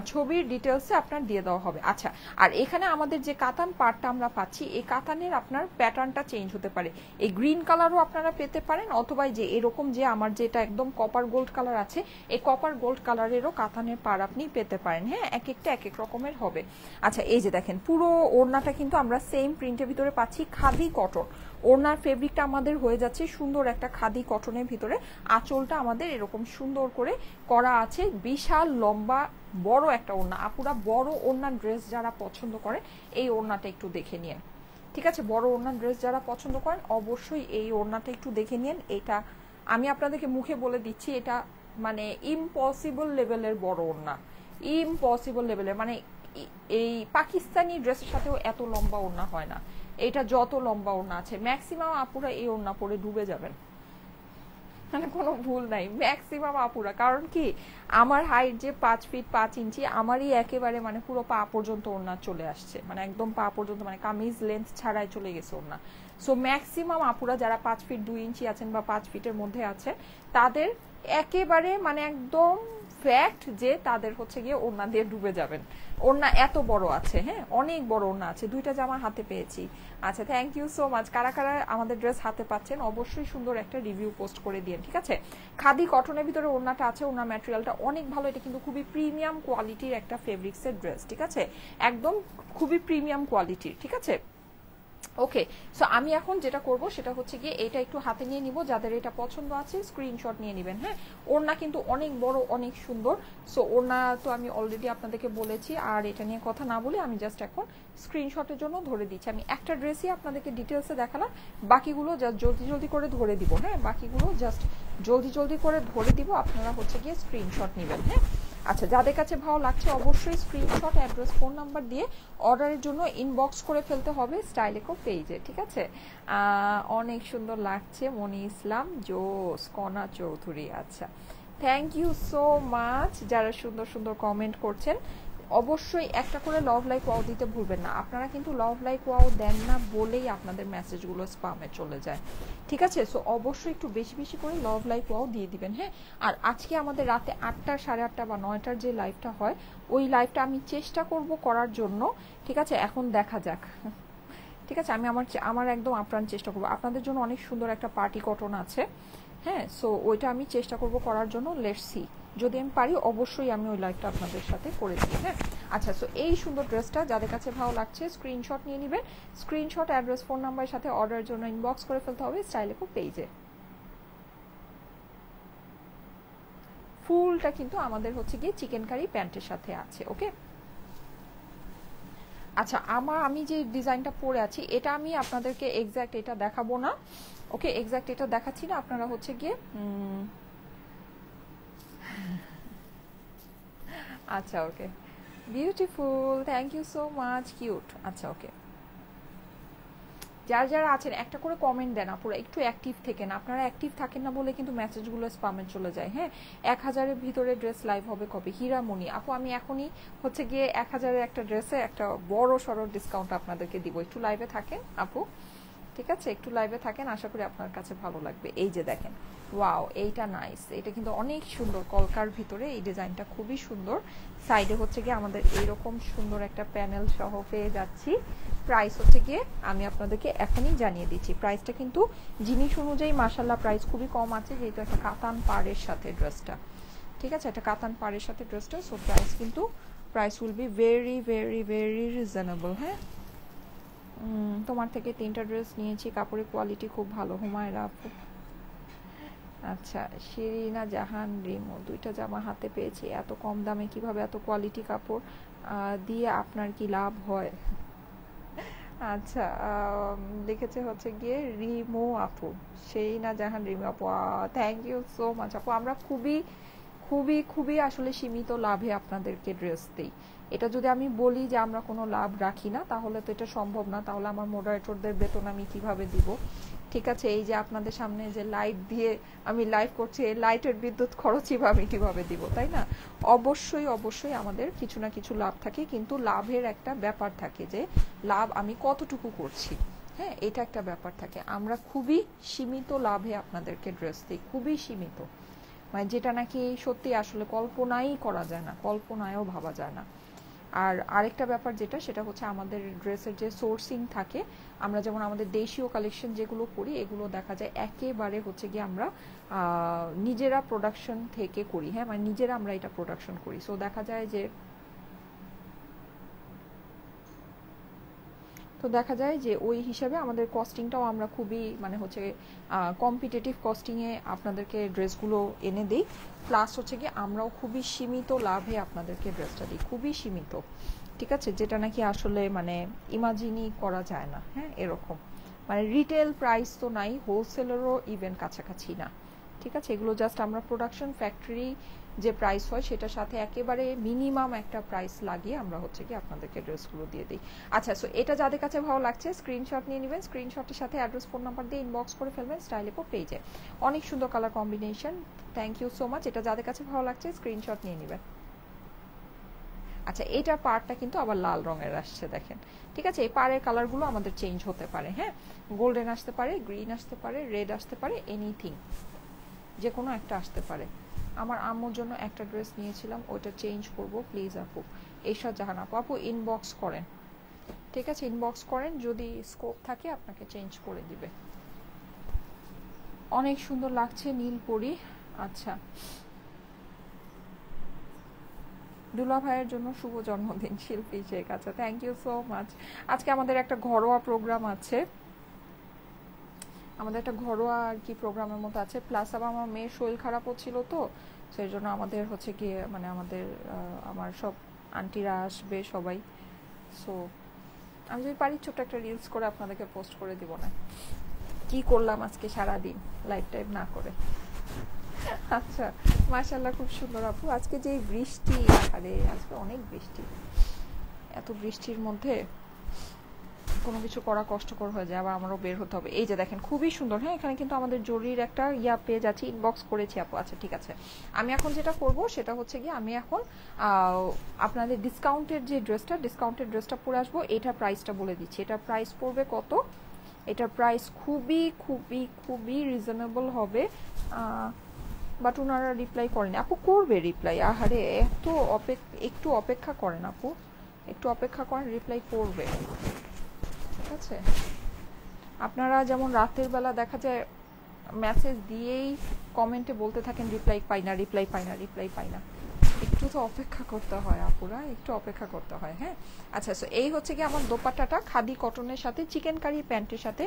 ছবির ডিটেলসে আপনার দিয়ে দেওয়া হবে। আচ্ছা, আর এখানে আমাদের যে কাতান পার্টটা আমরা পাচ্ছি, এই কাতানের আপনার প্যাটার্নটা চেঞ্জ হতে পারে। এই গ্রিন কালারও আপনারা পেতে পারেন, অথবা যে এরকম যে আমার যেটা একদম কপার গোল্ড কালার আছে, এই কপার গোল্ড কালারেরও কাতানের পার আপনি পেতে পারেন। হ্যাঁ, এক একটা এক এক রকমের হবে। আচ্ছা, এই যে দেখেন পুরো ওড়নাটা কিন্তু আমরা সেম প্রিন্টের ভিতরে পাচ্ছি, খাদি কটন। ওড়নার ফেব্রিকটা আমাদের হয়ে যাচ্ছে সুন্দর একটা খাদি কটনের ভিতরে, আঁচলটা আমাদের এরকম সুন্দর করে করা আছে, বিশাল লম্বা বড় একটা ওড়না। আপুরা বড় ওড়নার ড্রেস যারা পছন্দ করে এই ওড়নাটা একটু দেখে নিন। ঠিক আছে, বড় ওড়নার ড্রেস যারা পছন্দ করেন অবশ্যই এই ওড়নাটা একটু দেখে নিন। এটা আমি আপনাদেরকে মুখে বলে দিচ্ছি, এটা মানে ইম্পসিবল লেভেলের বড় ওড়না, ইম্পসিবল লেভেলের, মানে এই পাকিস্তানি ড্রেসের সাথেও এত লম্বা ওড়না হয় না। এটা যত লম্বা ওড়না আছে ম্যাক্সিমাম আপুরা এই ওড়না পরে ডুবে যাবেন, মানে কোনো ভুল নাই ম্যাক্সিমাম আপুরা। কারণ কি, আমার হাইট যে 5 ফিট 5 ইঞ্চি, আমারই একেবারে মানে পুরো পা পর্যন্ত ওড়না চলে আসছে, মানে একদম পা পর্যন্ত, মানে কামিজ লেন্থ ছাড়াই চলে গেছে ওড়না। সো ম্যাক্সিমাম আপুরা যারা 5 ফিট 2 ইঞ্চি আছেন বা 5 ফিটের মধ্যে আছেন, তাদের একেবারে মানে একদম ফ্যাক্ট যে তাদের হচ্ছে গিয়ে ওড়না দিয়ে ডুবে যাবেন। ওড়না এত বড় আছে, হ্যাঁ অনেক বড় ওড়না আছে, 2টা জামা হাতে পেয়েছি। আচ্ছা, থ্যাংক ইউ সো মাচ। কারা কারা আমাদের ড্রেস হাতে পাচ্ছেন অবশ্যই সুন্দর একটা রিভিউ পোস্ট করে দিন। ঠিক আছে, খাদি কটনের ভিতরে ওড়নাটা আছে, ওড়না ম্যাটেরিয়ালটা অনেক ভালো, এটা কিন্তু খুবই প্রিমিয়াম কোয়ালিটির একটা ফেব্রিক্সের ড্রেস। ঠিক আছে, একদম খুবই প্রিমিয়াম কোয়ালিটির। ঠিক আছে, ওকে। সো আমি এখন যেটা করব সেটা হচ্ছে গিয়ে এটা একটু হাতে নিয়ে নিব, যাদের এটা পছন্দ আছে স্ক্রিনশট নিয়ে নেবেন। হ্যাঁ, ওড়না কিন্তু অনেক বড় অনেক সুন্দর। সো ওড়না তো আমি অলরেডি আপনাদেরকে বলেছি, আর এটা নিয়ে কথা না বলে আমি জাস্ট এখন স্ক্রিনশটের জন্য ধরে দিচ্ছি। আমি একটা ড্রেসই আপনাদেরকে ডিটেলসে দেখালাম, বাকিগুলো জাস্ট জলদি জলদি করে ধরে দিব। হ্যাঁ, বাকিগুলো জাস্ট জলদি জলদি করে ধরে দিব, আপনারা হচ্ছে গিয়ে স্ক্রিনশট নেবেন। হ্যাঁ, আচ্ছা, যাদের কাছে ভালো লাগছে অবশ্যই স্ক্রিনশট, অ্যাড্রেস, ফোন নাম্বার দিয়ে অর্ডারের জন্য ইনবক্স করে ফেলতে হবে স্টাইলেকো পেজে। ঠিক আছে, অনেক সুন্দর লাগছে মনি ইসলাম, জোস, কনা চৌধুরী। আচ্ছা, থ্যাংক ইউ সো মাচ যারা সুন্দর সুন্দর কমেন্ট করছেন। অবশ্যই একটা করে লাভ লাইক ওয়াও দিতে ভুলবেন না। আপনারা কিন্তু লাভ লাইক ওয়াও দেন না বলেই আপনাদের মেসেজগুলো স্পামে চলে যায়। ঠিক আছে, সো অবশ্যই একটু বেশি বেশি করে লাভ লাইক ওয়াও দিয়ে দিবেন। হ্যাঁ, আর আজকে আমাদের রাতে 8টা, 8:30 বা 9টার যে লাইভটা হয়, ওই লাইভটা আমি চেষ্টা করব করার জন্য। ঠিক আছে, এখন দেখা যাক। ঠিক আছে, আমি আমার একদম আপ্রাণ চেষ্টা করবো। আপনাদের জন্য অনেক সুন্দর একটা পার্টি কটন আছে। হ্যাঁ, সো ওইটা আমি চেষ্টা করব করার জন্য। লেটস সি, যদি আমি পারি অবশ্যই আমি ওই লাইভটা আপনাদের সাথে করে দিই। হ্যাঁ, আচ্ছা, সো এই সুন্দর ড্রেসটা যাদের কাছে ভালো লাগছে স্ক্রিনশট নিয়ে নেবেন। স্ক্রিনশট, অ্যাড্রেস, ফোন নাম্বারের সাথে অর্ডারের জন্য ইনবক্স করে ফেলতে হবে স্টাইলেকো পেজে। ফুলটা কিন্তু আমাদের হচ্ছে গিয়ে চিকেন কারি প্যান্টের সাথে আছে। ওকে, আচ্ছা, আমি যে ডিজাইনটা পরে আছি এটা আমি আপনাদেরকে এক্স্যাক্ট এটা দেখাবো না। ওকে, এক্স্যাক্ট এটা দেখাচ্ছি না, আপনারা হচ্ছে গিয়ে আচ্ছা, okay, beautiful, thank you so much, cute. আচ্ছা, ওকে, যারা যারা আছেন একটা করে কমেন্ট দেন, আপুরা একটু অ্যাক্টিভ থেকেন। আপনারা অ্যাক্টিভ থাকেন না বলে কিন্তু মেসেজগুলো স্পামে চলে যায়। হ্যাঁ, 1000-এর ভিতরে ড্রেস লাইভ হবে কবে? হীরামণি আপু, আমি এখনই হচ্ছে গিয়ে 1000-এর একটা ড্রেসে একটা বড় সড়ো ডিসকাউন্ট আপনাদেরকে দিব। একটু লাইভে থাকেন আপু, ঠিক আছে, একটু লাইভে থাকেন, আশা করি আপনার কাছে ভালো লাগবে। এই যে দেখেন, ওয়াও, এইটা নাইস, এটা কিন্তু অনেক সুন্দর, কলকার ভিতরে এই ডিজাইনটা খুবই সুন্দর। সাইডে হচ্ছে গিয়ে আমাদের এইরকম সুন্দর একটা প্যানেল সহ পেয়ে যাচ্ছি। প্রাইস হচ্ছে গিয়ে আমি আপনাদেরকে এখনই জানিয়ে দিচ্ছি, প্রাইসটা কিন্তু জিনিস অনুযায়ী মাশাল্লাহ প্রাইস খুবই কম আছে, যেহেতু একটা কাতান পাড়ের সাথে ড্রেসটা। ঠিক আছে, একটা কাতান পাড়ের সাথে ড্রেসটা, so price will be very very very reasonable. হ্যাঁ, তোমার থেকে 3টা ড্রেস নিয়েছি, কাপড়ের কোয়ালিটি খুব ভালো, হুমায়রা আপু। আচ্ছা, শিরিনা জাহান রিমো, 2টা জামা হাতে পেয়েছি, এত কম দামে কিভাবে এত কোয়ালিটি কাপড় দিয়ে আপনার কি লাভ হয়? আচ্ছা, লিখেছে হচ্ছে গিয়ে রিমো আপু, সেই না জাহান রিমো আপু, থ্যাংক ইউ সো মাচ আপু। আমরা খুবই খুবই খুবই আসলে সীমিত লাভে আপনাদেরকে ড্রেস দিই। এটা যদি আমি বলি যে আমরা কোনো লাভ রাখি না, তাহলে তো এটা সম্ভব না। তাহলে আমার মডারেটরদের বেতন আমি কিভাবে দিব? ঠিক আছে, এই যে আপনাদের সামনে যে লাইট দিয়ে আমি লাইভ করছি, এই লাইটের বিদ্যুৎ খরচই বা আমি কিভাবে দিব, তাই না? অবশ্যই অবশ্যই আমাদের কিছু না কিছু লাভ থাকে, কিন্তু লাভের একটা ব্যাপার থাকে যে লাভ আমি কতটুকু করছি। হ্যাঁ, এটা একটা ব্যাপার থাকে। আমরা খুবই সীমিত লাভে আপনাদেরকে ড্রেস দিই, খুবই সীমিত, মানে যেটা নাকি সত্যি আসলে কল্পনাই করা যায় না, কল্পনায়ও ভাবা যায় না। আর আরেকটা ব্যাপার যেটা, সেটা হচ্ছে আমাদের ড্রেসের যে সোর্সিং থাকে, আমরা যেমন আমাদের দেশীয় কালেকশন যেগুলো করি, এগুলো দেখা যায় একেবারে হচ্ছে গিয়ে আমরা নিজেরা প্রোডাকশন থেকে করি। হ্যাঁ, মানে নিজেরা আমরা এটা প্রোডাকশন করি। সো দেখা যায় যে ওই হিসাবে আমাদের কস্টিংটাও আমরা খুবই মানে হচ্ছে কম্পিটিটিভ কস্টিংয়ে আপনাদেরকে ড্রেসগুলো এনে দিই। প্লাস হচ্ছে গিয়ে আমরাও খুবই সীমিত লাভে আপনাদেরকে ড্রেসটা দিই, খুবই সীমিত। ঠিক আছে, যেটা নাকি আসলে মানে ইমাজিনই করা যায় না। হ্যাঁ, এরকম মানে রিটেল প্রাইস তো নাই, হোলসেলেরও ইভেন কাছাকাছি না। ঠিক আছে, এগুলো জাস্ট আমরা প্রোডাকশন ফ্যাক্টরি যে প্রাইস হয় সেটার সাথে একেবারে মিনিমাম একটা প্রাইস লাগিয়ে আমরা হচ্ছে কি আপনাদেরকে ড্রেসগুলো দিয়ে দিই। আচ্ছা, সো এটা যাদের কাছে ভালো লাগছে স্ক্রিনশট নিয়ে নেবেন, স্ক্রিনশটের সাথে অ্যাড্রেস ফোন নাম্বার দিয়ে ইনবক্স করে ফেলবেন স্টাইলিপো পেজে। অনেক সুন্দর colour combination, thank you so much. এটা যাদের কাছে ভালো লাগছে স্ক্রিনশট নিয়ে নেবেন। আচ্ছা, এইটার পাড়টা কিন্তু আবার লাল রঙের আসছে, দেখেন। ঠিক আছে, এই পাড়ের কালারগুলো আমাদের চেঞ্জ হতে পারে। হ্যাঁ, গোল্ডেন আসতে পারে, গ্রিন আসতে পারে, রেড আসতে পারে, এনিথিং, যে কোনো একটা আসতে পারে। আমার আম্মুর জন্য একটা ড্রেস নিয়েছিলাম, ওইটা চেঞ্জ করব প্লিজ আপু। এরশাদ জাহান আপু, আপু ইনবক্স করেন। ঠিক আছে, ইনবক্স করেন, যদি স্কোপ থাকে আপনাকে চেঞ্জ করে দিবে। অনেক সুন্দর লাগছে নীল পরি। আচ্ছা, দুলা ভাইয়ের জন্য শুভ জন্মদিন শিল্পী শেখ। আচ্ছা, থ্যাংক ইউ সো মাচ। আজকে আমাদের একটা ঘরোয়া প্রোগ্রাম আছে, আমাদের একটা ঘরোয়া আর কি প্রোগ্রামের মতো আছে। প্লাস আবার আমার মেয়ের শরীর খারাপ হচ্ছিল, তো সেই জন্য আমাদের হচ্ছে গিয়ে মানে আমার সব আন্টিরা আসবে সবাই। সো আমি যদি পারি ছোট্ট একটা রিলস করে আপনাদেরকে পোস্ট করে দিব না, কি করলাম আজকে সারাদিন লাইভ টাইম না করে। আচ্ছা, মাশাআল্লাহ, খুব সুন্দর আপু। আজকে যে বৃষ্টি, আরে আজকে অনেক বৃষ্টি, এত বৃষ্টির মধ্যে কোনো কিছু করা কষ্টকর হয়ে যায়, আবার আমারও বের হতে হবে। এই যে দেখেন, খুবই সুন্দর। হ্যাঁ, এখানে কিন্তু আমাদের জরির একটা পেয়ে যাচ্ছি, ইনবক্স করেছি আপু। আচ্ছা, ঠিক আছে, আমি এখন যেটা করব সেটা হচ্ছে গিয়ে আমি এখন আপনাদের ডিসকাউন্টের যে ড্রেসটা, ডিসকাউন্টের ড্রেসটা পরে আসবো। এটার প্রাইসটা বলে দিচ্ছি, এটার প্রাইস পড়বে কত। এটার প্রাইস খুবই খুবই খুবই রিজনেবল হবে। বাট ওনারা রিপ্লাই করেনি। আপু করবে রিপ্লাই, আহারে একটু অপেক্ষা করেন আপু, একটু অপেক্ষা করেন, রিপ্লাই করবে। ঠিক আছে, আপনারা যেমন রাতের বেলা দেখা যায় মেসেজ দিয়েই কমেন্টে বলতে থাকেন রিপ্লাই পাই না, রিপ্লাই পাই না, রিপ্লাই পাই না। একটু তো অপেক্ষা করতে হয় আপুরা, একটু অপেক্ষা করতে হয়। হ্যাঁ, আচ্ছা, সো এই হচ্ছে কি আমার দোপাট্টাটা খাদি কটনের সাথে চিকেন কারি প্যান্টের সাথে,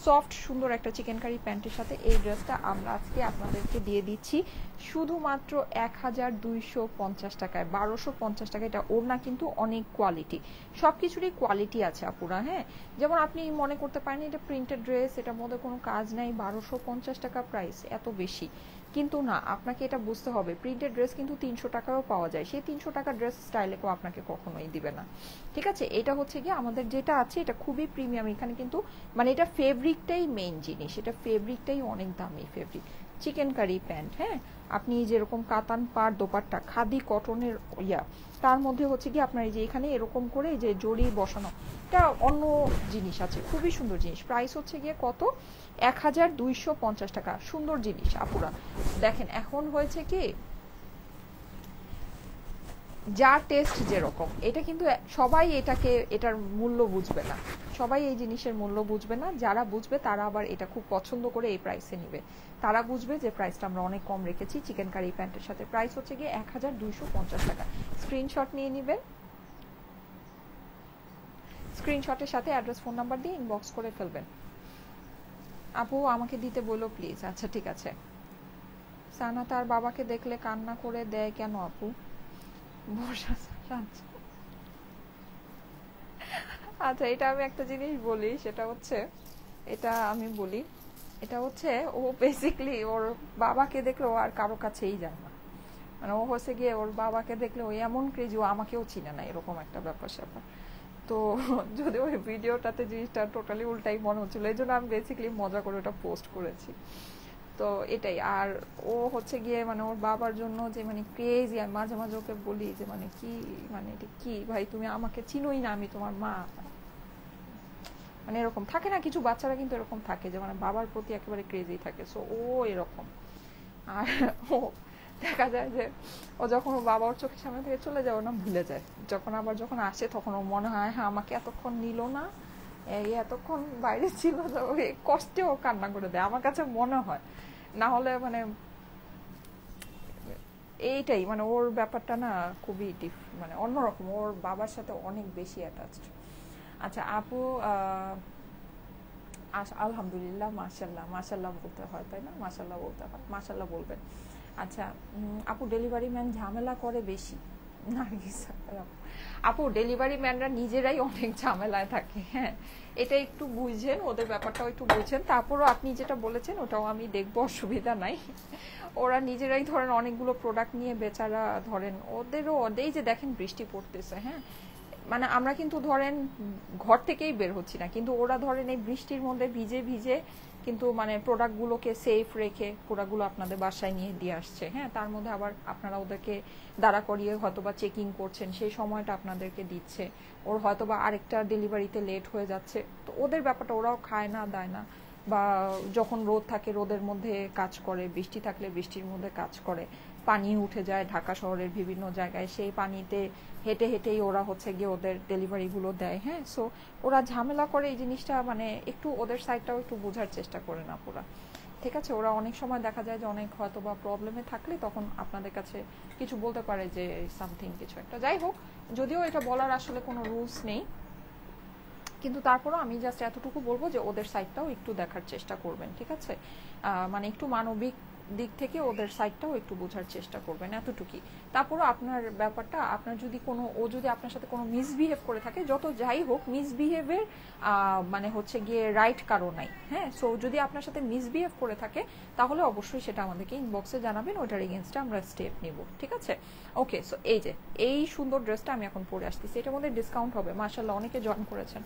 সফট সুন্দর একটা চিকেন কারি প্যান্টের সাথে এই ড্রেসটা আমরা আজকে আপনাদেরকে দিয়ে দিচ্ছি শুধুমাত্র 1250 টাকায়, 1250 টাকা। এটা ওড়না কিন্তু অনেক কোয়ালিটি, সব কিছুরই কোয়ালিটি আছে আপুরা। হ্যাঁ, যেমন আপনি মনে করতে পারেন এটা প্রিন্টেড ড্রেস, এটার মধ্যে কোনো কাজ নাই, 1250 টাকা প্রাইস, এত বেশি। কিন্তু না, আপনাকে এটা বুঝতে হবে, প্রিন্টেড ড্রেস কিন্তু 300 টাকারও পাওয়া যায়, সেই 300 টাকার ড্রেস স্টাইলে কেউ আপনাকে কখনোই দিবে না। ঠিক আছে, এটা হচ্ছে কি আমাদের যেটা আছে এটা খুবই প্রিমিয়াম। এখানে কিন্তু মানে এটা ফেব্রিকটাই মেইন জিনিস, এটা ফেব্রিকটাই অনেক দামি ফেব্রিক। চিকেন কারি প্যান্ট, হ্যাঁ, আপনি যেরকম কাতান পাড় দোপাট্টা খাদি কটনের তার মধ্যে হচ্ছে কি আপনার এই যে এখানে এরকম করে যে জড়ি বসানো, এটা অন্য জিনিস আছে, খুবই সুন্দর জিনিস। প্রাইস হচ্ছে গিয়ে কত, 1250 টাকা। সুন্দর জিনিস আপুরা। দেখেন এখন হয়েছে কি, যার টেস্ট যেরকম, এটা কিন্তু সবাই এটার মূল্য বুঝবে না, সবাই এই জিনিসের মূল্য বুঝবে না। যারা বুঝবে তারা আবার এটা খুব পছন্দ করে এই প্রাইসে নিবে, তারা বুঝবে যে প্রাইসটা আমরা অনেক কম রেখেছি। চিকেন কারি প্যান্টের সাথে প্রাইস হচ্ছে গিয়ে 1250 টাকা। স্ক্রিনশট নিয়ে নেবেন, স্ক্রিনশটের সাথে অ্যাড্রেস ফোন নাম্বার দিয়ে ইনবক্স করে ফেলবেন। আপু আমাকে দিতে বলো প্লিজ। আচ্ছা, ঠিক আছে। সানা তার বাবাকে দেখলে কান্না করে দেয় কেন আপু? আচ্ছা, এটা আমি একটা জিনিস বলি, সেটা হচ্ছে এটা হচ্ছে ও বেসিক্যালি ওর বাবাকে দেখলে ও আর কারো কাছেই যায় না। মানে ও হচ্ছে গিয়ে ওর বাবাকে দেখলে ওই এমন ক্রেজি, ও আমাকেও চিনে না, এরকম একটা ব্যাপার স্যাপার। তো যদি ওই ভিডিওটাতে জিনিসটা টোটালি উল্টাই মনে হচ্ছিল, এই জন্য আমি বেসিক্যালি মজা করে ওটা পোস্ট করেছি। তো এটাই। আর ও হচ্ছে গিয়ে মানে ওর বাবার জন্য যে মানে ক্রেজি, আমি মাঝে মাঝে ওকে বলি যে মানে কি, মানে এটা কি ভাই, তুমি আমাকে চিনোই না, আমি তোমার মা। মানে এরকম থাকে না, কিছু বাচ্চারা কিন্তু এরকম থাকে যে মানে বাবার প্রতি একেবারে ক্রেজি থাকে। সো ও এরকম। আর ও দেখা যায় যে ও যখন ও বাবা ওর চোখের সামনে থেকে চলে যায়, ও না ভুলে যায়। যখন আসে তখন ও মনে হয় হ্যাঁ আমাকে এতক্ষণ নিল না, এই এতক্ষণ বাইরে ছিল, ওই কষ্টে ও কান্না করে দেয় আমার কাছে মনে হয়। না হলে মানে এইটাই, মানে ওর ব্যাপারটা না খুবই মানে অন্যরকম, ওর বাবার সাথে অনেক বেশি অ্যাটাচড। আচ্ছা আপু, আলহামদুলিল্লাহ, মাশাল্লাহ, মাশাল্লাহ বলতে হয় তাই না? মাশাল্লাহ বলতে হয়, মাশাল্লাহ বলবেন। আচ্ছা আপু, ডেলিভারি ম্যান ঝামেলা করে বেশি? আপু, ডেলিভারি ম্যানরা নিজেরাই অনেক ঝামেলায় থাকে। হ্যাঁ, এটা একটু বুঝেন, ওদের ব্যাপারটাও একটু বুঝেন। তারপরও আপনি যেটা বলেছেন ওটাও আমি দেখবো, অসুবিধা নাই। ওরা নিজেরাই ধরেন অনেকগুলো প্রোডাক্ট নিয়ে বেচারা, ধরেন ওদেরও এই যে দেখেন বৃষ্টি পড়তেছে, হ্যাঁ, মানে আমরা কিন্তু ধরেন ঘর থেকেই বের হচ্ছি না, কিন্তু ওরা ধরেন এই বৃষ্টির মধ্যে ভিজে ভিজে কিন্তু মানে প্রোডাক্টগুলোকে সেফ রেখে প্রোডাক্টগুলো আপনাদের বাসায় নিয়ে দিয়ে আসছে। হ্যাঁ, তার মধ্যে আবার আপনারা ওদেরকে দাঁড়া করিয়ে হয়তোবা চেকিং করছেন, সেই সময়টা আপনাদেরকে দিচ্ছে। ওর হয়তোবা আরেকটা ডেলিভারিতে লেট হয়ে যাচ্ছে, তো ওদের ব্যাপারটা, ওরাও খায় না দায় না, বা যখন রোদ থাকে রোদের মধ্যে কাজ করে, বৃষ্টি থাকলে বৃষ্টির মধ্যে কাজ করে, পানি উঠে যায় ঢাকা শহরের বিভিন্ন জায়গায়, সেই পানিতে হেঁটে হেঁটেই ওরা হচ্ছে গিয়ে ওদের ডেলিভারিগুলো দেয়। হ্যাঁ, সো ওরা ঝামেলা করে, এই জিনিসটা মানে একটু ওদের সাইডটাও একটু বোঝার চেষ্টা করে না পুরা। ঠিক আছে, ওরা অনেক সময় দেখা যায় যে অনেক হয়তো বা প্রবলেমে থাকলে তখন আপনাদের কাছে কিছু বলতে পারে যে সামথিং কিছু একটা, যাই হোক, যদিও এটা বলার আসলে কোনো রুলস নেই, কিন্তু তারপরও আমি জাস্ট এতটুকু বলবো যে ওদের সাইডটাও একটু দেখার চেষ্টা করবেন। ঠিক আছে, মানে একটু মানবিক দিক থেকে ওদের সাইডটাও একটু বোঝার চেষ্টা করবেন, এতটুকুই। তারপরও আপনার ব্যাপারটা, আপনার যদি কোনো, ও যদি আপনার সাথে কোনো মিসবিহেভ করে থাকে, যত যাই হোক মিসবিহেভের মানে হচ্ছে গিয়ে রাইট কারো নাই। হ্যাঁ, সো যদি আপনার সাথে মিসবিহেভ করে থাকে তাহলে অবশ্যই সেটা আমাদেরকে ইনবক্সে জানাবেন, ওইটার এগেনস্টে আমরা স্টেপ নিব। ঠিক আছে, ওকে। সো এই যে এই সুন্দর ড্রেসটা আমি এখন পরে আসতেছি, এটার মধ্যে ডিসকাউন্ট হবে, মাশাআল্লাহ অনেকে জয়েন করেছেন।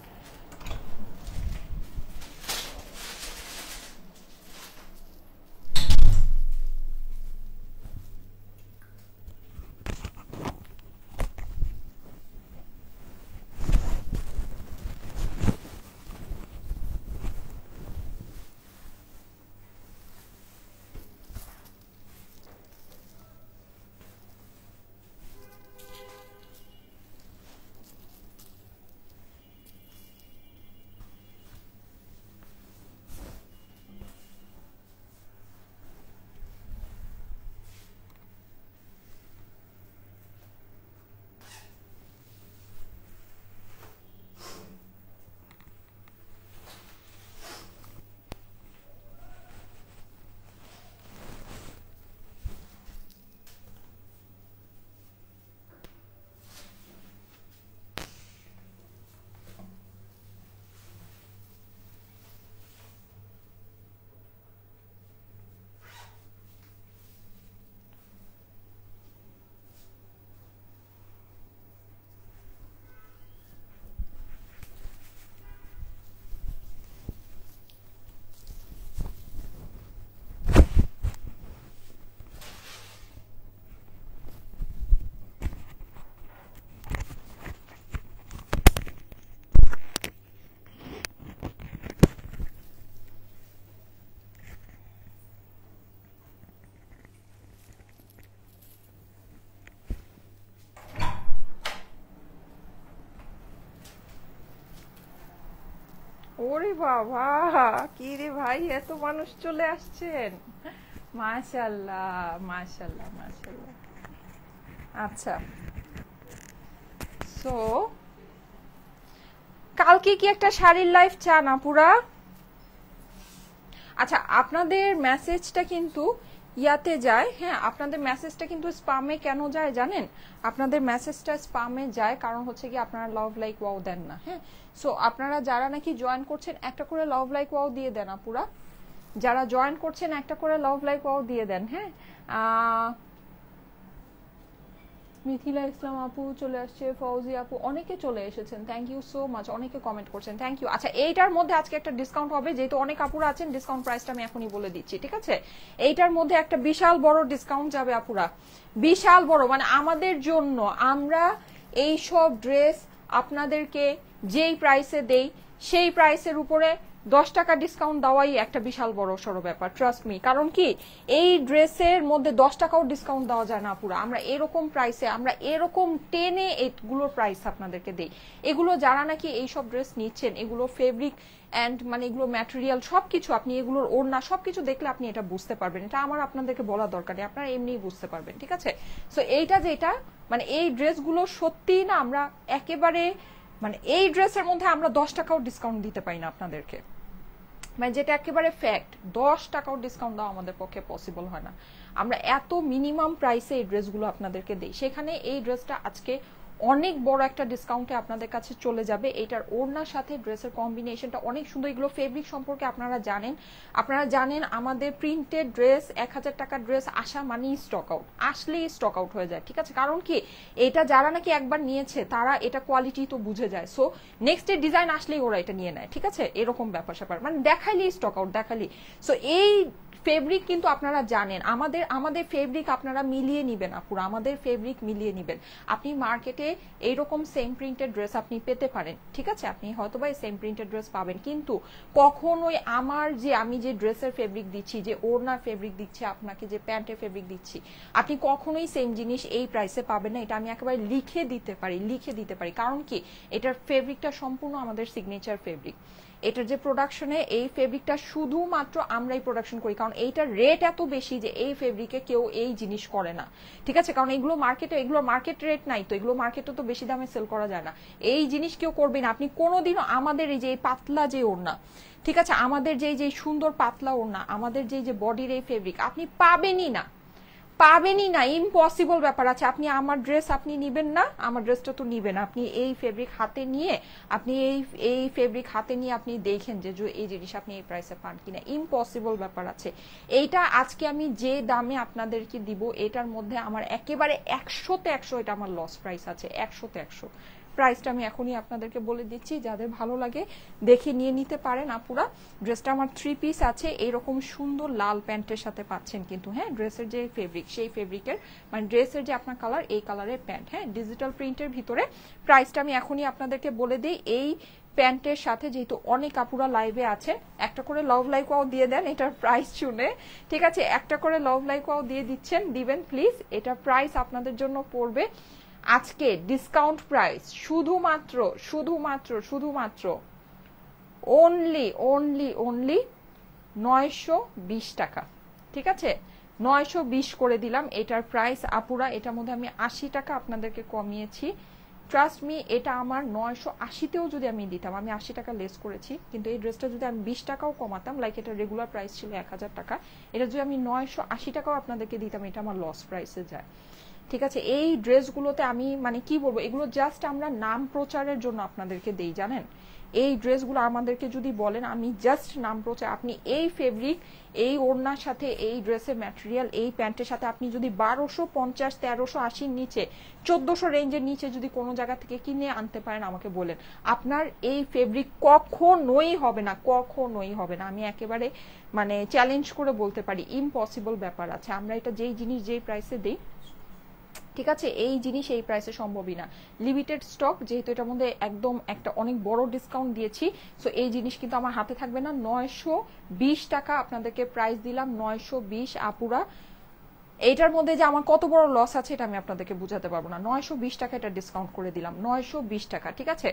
ওরে বাবা, কি রে ভাই, এত মানুষ চলে আসছেন! মাশাআল্লাহ, মাশাআল্লাহ, মাশাআল্লাহ। আচ্ছা, সো কালকে কি একটা শাড়ির লাইভ চান আপুরা? আচ্ছা, আপনাদের মেসেজটা কিন্তু ইয়াতে যায়। হ্যাঁ, আপনাদের মেসেজটা কিন্তু স্পামে কেন যায় জানেন? আপনাদের মেসেজটা স্পামে যায় কারণ হচ্ছে কি আপনারা লাভ লাইক ওয়াও দেন না। হ্যাঁ, সো আপনারা যারা নাকি জয়েন করছেন একটা করে লাভ লাইক ওয়াও দিয়ে দেন আপুরা, যারা জয়েন করছেন একটা করে লাভ লাইক ওয়াও দিয়ে দেন। হ্যাঁ, মিথিলা ইসলাম আপু চলে আসছে, ফৌজি আপু, অনেকে চলে এসেছেন, থ্যাংক ইউ সো মাচ, অনেকে কমেন্ট করছেন, থ্যাংক ইউ। আচ্ছা এইটার মধ্যে আজকে একটা ডিসকাউন্ট হবে, যেহেতু অনেক আপুরা আছেন ডিসকাউন্ট প্রাইসটা আমি এখনই বলে দিচ্ছি, ঠিক আছে? এইটার মধ্যে একটা বিশাল বড় ডিসকাউন্ট যাবে আপুরা, বিশাল বড়, মানে আমাদের জন্য, আমরা এই সব ড্রেস আপনাদেরকে যেই প্রাইসে দেই সেই প্রাইসের উপরে 10 টাকা ডিসকাউন্ট দেওয়াই একটা বিশাল বড় সড়ো ব্যাপার, ট্রাস্ট মি। কারণ কি এই ড্রেসের মধ্যে 10 টাকাও ডিসকাউন্ট দেওয়া যায় না পুরো, আমরা এরকম প্রাইসে, আমরা এরকম টেনে এগুলোর প্রাইস আপনাদেরকে দেই। এগুলো যারা নাকি এইসব ড্রেস নিচ্ছেন, এগুলো ফেব্রিক অ্যান্ড মানে এগুলো ম্যাটেরিয়াল সবকিছু, আপনি এগুলোর ওড়না সবকিছু দেখলে আপনি এটা বুঝতে পারবেন, এটা আমার আপনাদেরকে বলা দরকার নেই, আপনারা এমনিই বুঝতে পারবেন, ঠিক আছে? সো এইটা যেটা মানে এই ড্রেসগুলো সত্যি না, আমরা একেবারে মানে এই ড্রেসের মধ্যে আমরা 10 টাকাও ডিসকাউন্ট দিতে পারি না আপনাদেরকে, মানে যেটা একেবারে ফ্যাক্ট, 10 টাকাও ডিসকাউন্ট দেওয়া আমাদের পক্ষে পসিবল হয় না। আমরা এত মিনিমাম প্রাইসে এই ড্রেসগুলো আপনাদেরকে দিই, সেখানে এই ড্রেসটা আজকে অনেক বড় একটা ডিসকাউন্টে আপনাদের কাছে চলে যাবে। এটার ওড়নার সাথে ড্রেসের কম্বিনেশনটা অনেক সুন্দর। এগুলো ফেব্রিক সম্পর্কে আপনারা জানেন আমাদের প্রিন্টেড ড্রেস 1000 টাকার ড্রেস আসা মানেই স্টক আউট, আসলেই স্টক আউট হয়ে যায়, ঠিক আছে? কারণ কি এটা যারা নাকি একবার নিয়েছে তারা এটা কোয়ালিটি তো বুঝে যায়, সো নেক্সট ডে ডিজাইন আসলেই ওরা এটা নিয়ে নেয়, ঠিক আছে? এরকম ব্যাপার স্যাপার, মানে দেখাইলেই স্টক আউট, দেখালি। সো এই ফেব্রিক কিন্তু আপনারা জানেন, আমাদের ফেব্রিক আপনারা মিলিয়ে নিবেন আপুরা, আমাদের ফেব্রিক মিলিয়ে নিবেন। আপনি মার্কেটে এইরকম সেম প্রিন্টেড ড্রেস আপনি পেতে পারেন, ঠিক আছে? আপনি হয়তো বা সেম প্রিন্টেড ড্রেস পাবেন, কিন্তু কখনোই আমি যে ড্রেসের ফেব্রিক দিচ্ছি, যে ওড়নার ফেব্রিক দিচ্ছি আপনাকে, যে প্যান্টের ফেব্রিক দিচ্ছি, আপনি কখনোই সেম জিনিস এই প্রাইসে পাবেন না। এটা আমি একেবারে লিখে দিতে পারি। কারণ কি এটার ফেব্রিকটা সম্পূর্ণ আমাদের সিগনেচার ফেব্রিক। এটার যে প্রোডাকশনে এই ফেব্রিকটা শুধুমাত্র আমরাই প্রোডাকশন করি, কারণ এইটার রেট এত বেশি যে এই ফেব্রিকে কেউ এই জিনিস করে না, ঠিক আছে? কারণ এগুলো মার্কেট রেট নাই, তো এগুলো মার্কেটে তো বেশি দামে সেল করা যায় না। এই জিনিস কেউ করবে না। আপনি কোনোদিনও আমাদের এই যে পাতলা যে ওড়না, ঠিক আছে, আমাদের যে সুন্দর পাতলা ওড়না, আমাদের যে বডির এই ফেব্রিক আপনি পাবেনই না, ইম্পসিবল ব্যাপার আছে। আপনি আমার ড্রেস আপনি নিবেন না, আমার ড্রেসটা তো নিবেন, আপনি এই ফেব্রিক হাতে নিয়ে আপনি দেখেন যে এই জিনিস আপনি এই প্রাইসে পান কিনা, ইম্পসিবল ব্যাপার আছে। এইটা আজকে আমি যে দামে আপনাদেরকে দিব, এটার মধ্যে আমার একেবারে 100তে 100 এটা আমার লস প্রাইস আছে, 100তে 100। প্রাইসটা আমি এখনই আপনাদেরকে বলে দিচ্ছি, যাদের ভালো লাগে দেখে নিয়ে নিতে পারেন আপুরা। ড্রেসটা আমার 3 পিস আছে, এইরকম সুন্দর লাল প্যান্টের সাথে পাচ্ছেন কিন্তু, হ্যাঁ, ড্রেসের যে ফেব্রিক সেই ফেব্রিকের মানে ড্রেসের যে আপনার কালার, এই কালারের প্যান্ট, হ্যাঁ, ডিজিটাল প্রিন্টের ভিতরে। প্রাইসটা আমি এখনই আপনাদেরকে বলে দিই। এই প্যান্টের সাথে যেহেতু অনেক আপুরা লাইভে আছেন, একটা করে লাভ লাইক ওয়াও দিয়ে দেন এটার প্রাইস শুনে, ঠিক আছে? একটা করে লাভ লাইক ওয়াও দিয়ে দিবেন প্লিজ। এটার প্রাইস আপনাদের জন্য পড়বে আজকে ডিসকাউন্ট প্রাইস শুধুমাত্র অনলি 920 টাকা, ঠিক আছে? 920 করে দিলাম এটার প্রাইস আপুরা। এটার মধ্যে আমি 80 টাকা আপনাদেরকে কমিয়েছি, ট্রাস্ট মি। এটা আমার 980তেও যদি আমি দিতাম, আমি 80 টাকা লেস করেছি, কিন্তু এই ড্রেসটা যদি আমি 20 টাকাও কমাতাম, লাইক এটা রেগুলার প্রাইস ছিল 1000 টাকা, এটা যদি আমি 980 টাকাও আপনাদেরকে দিতাম, এটা আমার লস প্রাইসে যায়, ঠিক আছে? এই ড্রেসগুলোতে আমি মানে কি বলবো, এগুলো জাস্ট আমরা নাম প্রচারের জন্য আপনাদেরকে দেই, জানেন? এই ড্রেসগুলো আমাদেরকে যদি বলেন, আমি জাস্ট নাম প্রচার, আপনি এই ফেব্রিক, এই ওড়নার সাথে, এই ড্রেসের ম্যাটেরিয়াল, এই প্যান্টের সাথে আপনি যদি 1250, 1380 নিচে, 1400 রেঞ্জের নিচে যদি কোনো জায়গা থেকে কিনে আনতে পারেন, আমাকে বলেন, আপনার এই ফেব্রিক কখনোই হবে না। আমি একেবারে মানে চ্যালেঞ্জ করে বলতে পারি, ইম্পসিবল ব্যাপার আছে। আমরা এটা যেই জিনিস যেই প্রাইসে দিই, ঠিক আছে, এই জিনিস এই প্রাইসে সম্ভবই না। লিমিটেড স্টক, যেহেতু এটার মধ্যে একদম একটা অনেক বড় ডিসকাউন্ট দিয়েছি, সো এই জিনিস কিন্তু আমার হাতে থাকবে না। 920 টাকা আপনাদেরকে প্রাইস দিলাম, 920 আপুরা। এইটার মধ্যে যে আমার কত বড় লস আছে এটা আমি আপনাদেরকে বুঝাতে পারবো না। 920 টাকা এটা ডিসকাউন্ট করে দিলাম, 920 টাকা, ঠিক আছে?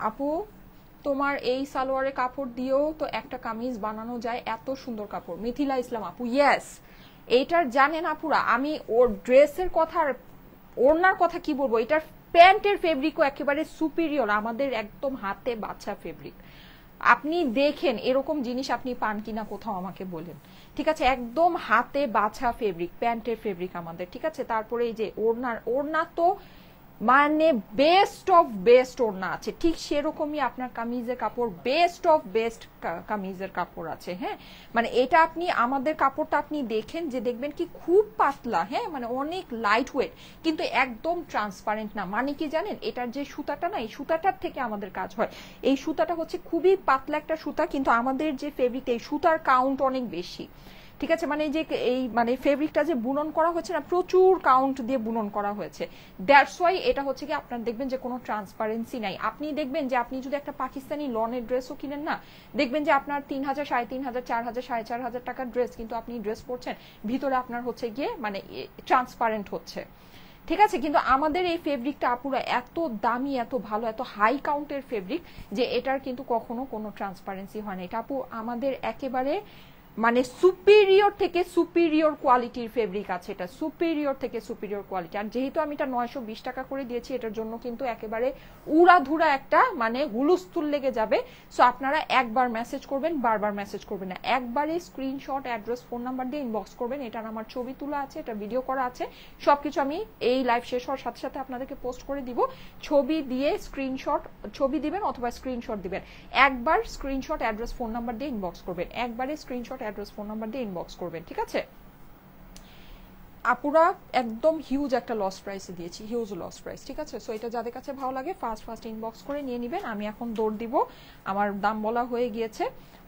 আপু তোমার এই সালোয়ারের কাপড় দিয়েও তো একটা কামিজ বানানো যায়, এত সুন্দর কাপড়। মিথিলা ইসলাম আপু, ইয়েস, এইটার জানেন আপুরা, আমি ওর ড্রেসের কথা আর ওড়নার কথা কি বলবো, এটার প্যান্টের ফেব্রিকও একেবারে সুপিরিয়র, আমাদের একদম হাতে বাছা ফেব্রিক। আপনি দেখেন এরকম জিনিস আপনি পান কিনা কোথাও, আমাকে বলেন, ঠিক আছে? একদম হাতে বাছা ফেব্রিক, প্যান্টের ফেব্রিক আমাদের, ঠিক আছে? তারপরে এই যে ওড়না তো মানে বেস্ট অফ বেস্ট ওড়না আছে, ঠিক সেরকমই আপনার কামিজের কাপড় বেস্ট অফ বেস্ট কামিজের কাপড় আছে। হ্যাঁ, মানে এটা আপনি আমাদের কাপড়টা আপনি দেখেন যে দেখবেন কি খুব পাতলা, হ্যাঁ মানে অনেক লাইট ওয়েট, কিন্তু একদম ট্রান্সপারেন্ট না। মানে কি জানেন, এটার যে সুতাটা না, এই সুতাটার থেকে আমাদের কাজ হয়। এই সুতাটা হচ্ছে খুবই পাতলা একটা সুতা, কিন্তু আমাদের যে ফেব্রিক, এই সুতার কাউন্ট অনেক বেশি। ঠিক আছে, মানে যে এই মানে ফেব্রিকটা যে বুনন করা হয়েছে না, প্রচুর কাউন্ট দিয়ে বুনন করা হয়েছে। দ্যাটস ওয়াই এটা হচ্ছে কি আপনার দেখবেন যে কোনো ট্রান্সপারেন্সি নাই। আপনি দেখবেন যে আপনি যদি একটা পাকিস্তানি লনের ড্রেসও কিনেন না, দেখবেন যে আপনার 3000, 3500, 4000, 4500 টাকার ড্রেস, কিন্তু আপনি ড্রেস পরছেন ভিতরে আপনার হচ্ছে গিয়ে মানে ট্রান্সপারেন্ট হচ্ছে। ঠিক আছে, কিন্তু আমাদের এই ফেব্রিকটা আপুরা এত দামি, এত ভালো, এত হাই কাউন্টের ফেব্রিক যে এটার কিন্তু কখনো কোনো ট্রান্সপারেন্সি হয় না। এটা আপু আমাদের একেবারে মানে সুপিরিয়র থেকে সুপিরিয়র কোয়ালিটির ফেব্রিক আছে, এটা সুপিরিয়র থেকে সুপিরিয়র কোয়ালিটি। আর যেহেতু আমি এটা 920 টাকা করে দিয়েছি, এটার জন্য কিন্তু একেবারে উড়াধুরা একটা মানে হুলুস্থুল লেগে যাবে। সো আপনারা একবার মেসেজ করবেন, বারবার মেসেজ করবেন না, একবারে স্ক্রিনশট, অ্যাড্রেস, ফোন নাম্বার দিয়ে ইনবক্স করবেন। এটার আমার ছবি তোলা আছে, এটা ভিডিও করা আছে, সবকিছু আমি এই লাইভ শেষ হওয়ার সাথে সাথে আপনাদেরকে পোস্ট করে দিব। ছবি দিয়ে স্ক্রিনশট, ছবি দিবেন অথবা স্ক্রিনশট দিবেন। একবার স্ক্রিনশট, অ্যাড্রেস, ফোন নাম্বার দিয়ে ইনবক্স করবেন, একবারে স্ক্রিনশট, অ্যাড্রেস, ফোন নাম্বার দিয়ে ইনবক্স করবেন। ঠিক আছে আপুরা, একদম হিউজ একটা লস প্রাইসে দিয়েছি, হিউজ লস প্রাইস। ঠিক আছে, সো এটা যাদের কাছে ভালো লাগে ফার্স্ট ইনবক্স করে নিয়ে নেবেন। আমি এখন দৌড় দিব, আমার দাম বলা হয়ে গিয়েছে।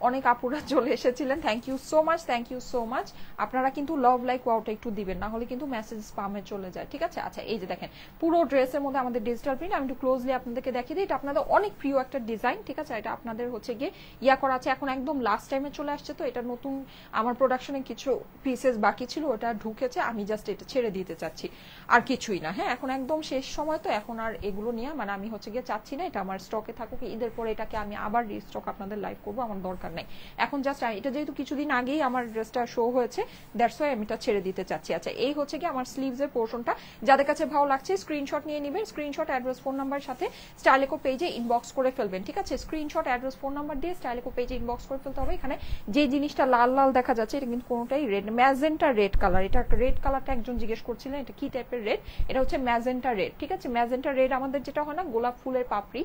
অনেক আপুরা চলে এসেছিলেন, thank you so much, thank you so much. আপনারা কিন্তু লাভ লাইক ওয়াওটা একটু দিবেন, না হলে কিন্তু মেসেজ স্প্যামে চলে যায়। ঠিক আছে, আচ্ছা এই যে দেখেন পুরো ড্রেসের মধ্যে আমাদের ডিজিটাল প্রিন্ট, আমি একটু ক্লোজলি আপনাদেরকে দেখিয়ে দিই। এটা আপনাদের অনেক প্রিয় একটা ডিজাইন। ঠিক আছে, এটা আপনাদের হচ্ছে গিয়ে ইয়া করা আছে, এখন একদম লাস্ট টাইমে চলে আসছে, তো এটা নতুন আমার প্রোডাকশনে কিছু পিসেস বাকি ছিল, ওটা ঢুকেছে, আমি জাস্ট এটা ছেড়ে দিতে চাচ্ছি, আর কিছুই না। হ্যাঁ, এখন একদম শেষ সময়, তো এখন আর এগুলো নিয়ে মানে আমি হচ্ছে গিয়ে চাচ্ছি না এটা আমার স্টকে থাকুক, ঈদের পরে এটাকে আমি আবার রিস্টক আপনাদের লাইভ করবো, আমার দরকার নেই এখন। জাস্ট এটা যেহেতু কিছুদিন আগেই আমার ড্রেসটা শো হয়েছে, দ্যাটস ওয়াই আমি এটা ছেড়ে দিতে চাচ্ছি। আচ্ছা, এই হচ্ছে কি আমার স্লিভস এর পোর্শনটা। যাদের কাছে ভালো লাগছে স্ক্রিনশট নিয়ে নেবেন, স্ক্রিনশট, অ্যাড্রেস, ফোন নাম্বার সাথে স্টাইলেকো পেজে ইনবক্স করে ফেলবেন। ঠিক আছে, স্ক্রিনশট, অ্যাড্রেস, ফোন নাম্বার দিয়ে স্টাইলেকো পেজে ইনবক্স করে ফেলতে হবে। এখানে যে জিনিসটা লাল লাল দেখা যাচ্ছে, এটা কিন্তু কোনোটাই রেড, ম্যাজেন্টা রেড কালার। এটা রেড কালারটা একজন জিজ্ঞেস করছিলেন এটা কি টাইপের রেড, এটা হচ্ছে ম্যাজেন্টা রেড। ঠিক আছে, ম্যাজেন্টা রেড আমাদের যেটা হয় না গোলাপ ফুলের পাপড়ি,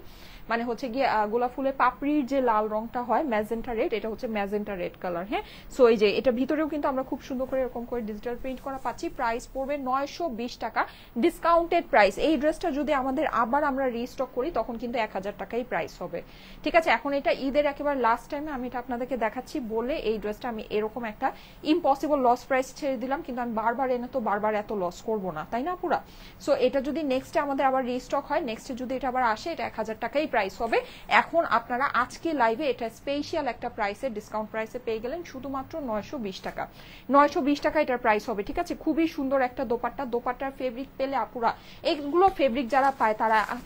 মানে হচ্ছে গিয়ে গোলাপ ফুলের পাপড়ির যে লাল রংটা হয় ম্যাজেন্টা রেড, এটা হচ্ছে ম্যাজেন্টা রেড কালার। হ্যাঁ, সো এই যে এটা ভিতরেও কিন্তু আমরা খুব সুন্দর করে এরকম করে ডিজিটাল প্রিন্ট করা পাচ্ছি। প্রাইস পড়বে 920 টাকা, ডিসকাউন্টেড প্রাইস। এই ড্রেসটা যদি আমাদের আবার আমরা রিস্টক করি তখন কিন্তু 1000 টাকাই প্রাইস হবে। ঠিক আছে, এখন এটা ঈদের একেবারে লাস্ট টাইমে আমি এটা আপনাদেরকে দেখাচ্ছি বলে এই ড্রেসটা আমি এরকম একটা ইম্পসিবল লস প্রাইস ছেড়ে দিলাম, কিন্তু আমি বারবার এনে তো বারবার এত লস করবো না, তাই না পুরা? সো এটা যদি নেক্সটে আমাদের আবার রিস্টক হয়, নেক্সটে যদি এটা আবার আসে, এটা 1000 টাকাই প্রাইস হবে। এখন আপনারা আজকে লাইভে এটা স্পেশাল একটা প্রাইসে, ডিসকাউন্ট প্রাইসে পেয়ে গেলেন শুধুমাত্র 920 টাকা। 920 টাকা এটার প্রাইস হবে। ঠিক আছে, খুবই সুন্দর একটা দোপাট্টা, দোপাট্টার ফেব্রিক পেলে আপুরা, এইগুলো ফেব্রিক যারা পায়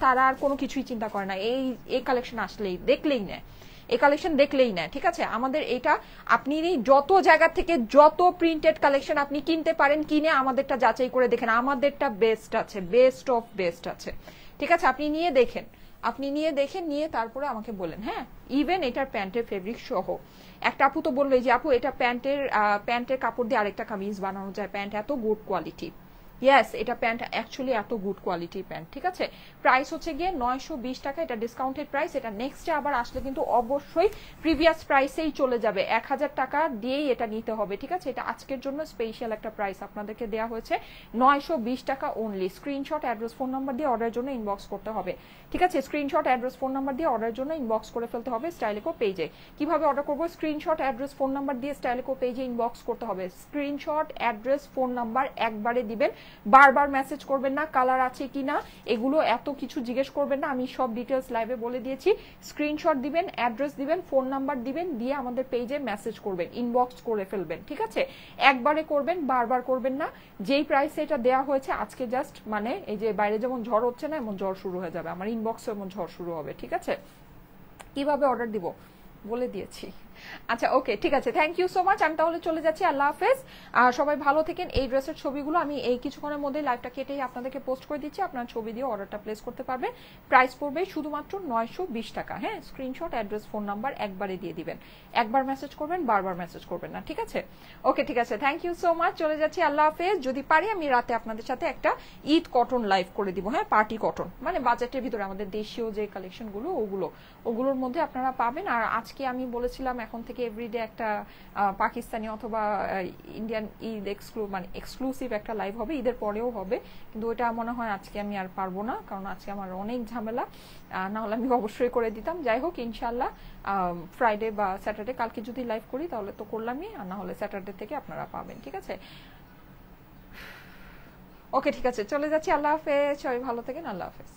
তারা আর কোনো কিছুই চিন্তা করে না, এই কালেকশন আসলেই দেখলেই নেয়, এই কালেকশন দেখলেই নেয়। ঠিক আছে, আমাদের এটা আপনি যত জায়গা থেকে যত প্রিন্টেড কালেকশন আপনি কিনতে পারেন, কিনে আমাদেরটা যাচাই করে দেখেন, আমাদেরটা বেস্ট আছে, বেস্ট অফ বেস্ট আছে। ঠিক আছে, আপনি নিয়ে দেখেন, আপনি নিয়ে দেখেন, নিয়ে তারপরে আমাকে বলেন। হ্যাঁ, ইভেন এটার প্যান্টের ফেব্রিক সহ একটা আপু তো বললো যে আপু এটা প্যান্টের কাপড় দিয়ে আরেকটা কামিজ বানানো যায়, প্যান্ট এত গুড কোয়ালিটি। ইয়েস, এটা প্যান্ট অ্যাকচুয়ালি এত গুড কোয়ালিটির প্যান্ট। ঠিক আছে, প্রাইস হচ্ছে গিয়ে 920 টাকা, এটা ডিসকাউন্টেড প্রাইস। এটা নেক্সটে আবার আসলে কিন্তু অবশ্যই প্রিভিয়াস প্রাইসেই চলে যাবে, 1000 টাকা দিয়েই এটা নিতে হবে। ঠিক আছে, এটা আজকের জন্য স্পেশাল একটা প্রাইস আপনাদেরকে দেওয়া হয়েছে, 920 টাকা only. Screenshot, address, phone number দিয়ে অর্ডারের জন্য ইনবক্স করতে হবে। ঠিক আছে, স্ক্রিনশট, অ্যাড্রেস, ফোন নাম্বার দিয়ে অর্ডারের জন্য ইনবক্স করে ফেলতে হবে স্টাইলেকো পেজে। কিভাবে অর্ডার করবো? স্ক্রিনশট, অ্যাড্রেস, ফোন নাম্বার দিয়ে স্টাইলেকো পেজে ইনবক্স করতে হবে। স্ক্রিনশট, অ্যাড্রেস, ফোন নাম্বার একবারে দিবেন, বারবার মেসেজ করবেন না কালার আছে কিনা, এগুলো এত কিছু জিজ্ঞেস করবেন না, আমি সব ডিটেলস লাইভে বলে দিয়েছি। স্ক্রিনশট দিবেন, অ্যাড্রেস দিবেন, ফোন নাম্বার দিবেন, দিয়ে আমাদের পেজে মেসেজ করবেন, ইনবক্স করে ফেলবেন। ঠিক আছে, একবারে করবেন, বারবার করবেন না। যেই প্রাইসে এটা দেওয়া হয়েছে আজকে জাস্ট মানে এই যে বাইরে যেমন ঝড় হচ্ছে না, এমন ঝড় শুরু হয়ে যাবে, আমার ইনবক্সে এমন ঝড় শুরু হবে। ঠিক আছে, কিভাবে অর্ডার দিব বলে দিয়েছি। আচ্ছা ওকে ঠিক আছে, থ্যাংক ইউ সো মাচ। আমি তাহলে চলে যাচ্ছি, আল্লাহ হাফেজ। সবাই ভালো থাকেন। এই ড্রেসের ছবিগুলো আমি এই কিছুক্ষণের মধ্যে লাইভটা কেটেই আপনাদেরকে পোস্ট করে দিচ্ছি, আপনার ছবি দিয়ে অর্ডারটা প্লেস করতে পারবেন। প্রাইস পড়বে শুধুমাত্র 920 টাকা। হ্যাঁ, স্ক্রিনশট, অ্যাড্রেস, ফোন নাম্বার একবারে দিয়ে দিবেন। একবার মেসেজ করবেন, বারবার মেসেজ করবেন না, ঠিক আছে? ওকে ঠিক আছে, থ্যাংক ইউ সো মাচ। চলে যাচ্ছি, আল্লাহ হাফেজ। যদি পারি আমি রাতে আপনাদের সাথে একটা ঈদ কটন লাইভ করে দিব। হ্যাঁ, পার্টি কটন, মানে বাজেটের ভিতরে আমাদের দেশীয় যে কালেকশনগুলো ওগুলোর মধ্যে আপনারা পাবেন। আর আজকে আমি বলেছিলাম এখন থেকে এভরিডে একটা পাকিস্তানি অথবা ইন্ডিয়ান ঈদ এক্সক্লুসিভ একটা লাইভ হবে, ঈদের পরেও হবে, কিন্তু ওটা মনে হয় আজকে আমি আর পারবো না, কারণ আজকে আমার অনেক ঝামেলা। না হলে আমি অবশ্যই করে দিতাম। যাই হোক, ইনশাল্লাহ ফ্রাইডে বা স্যাটারডে, কালকে যদি লাইভ করি তাহলে তো করলামই, আর না হলে স্যাটারডে থেকে আপনারা পাবেন, ঠিক আছে? ওকে ঠিক আছে, চলে যাচ্ছি, আল্লাহ হাফেজ। সবাই ভালো থাকেন, আল্লাহ হাফেজ।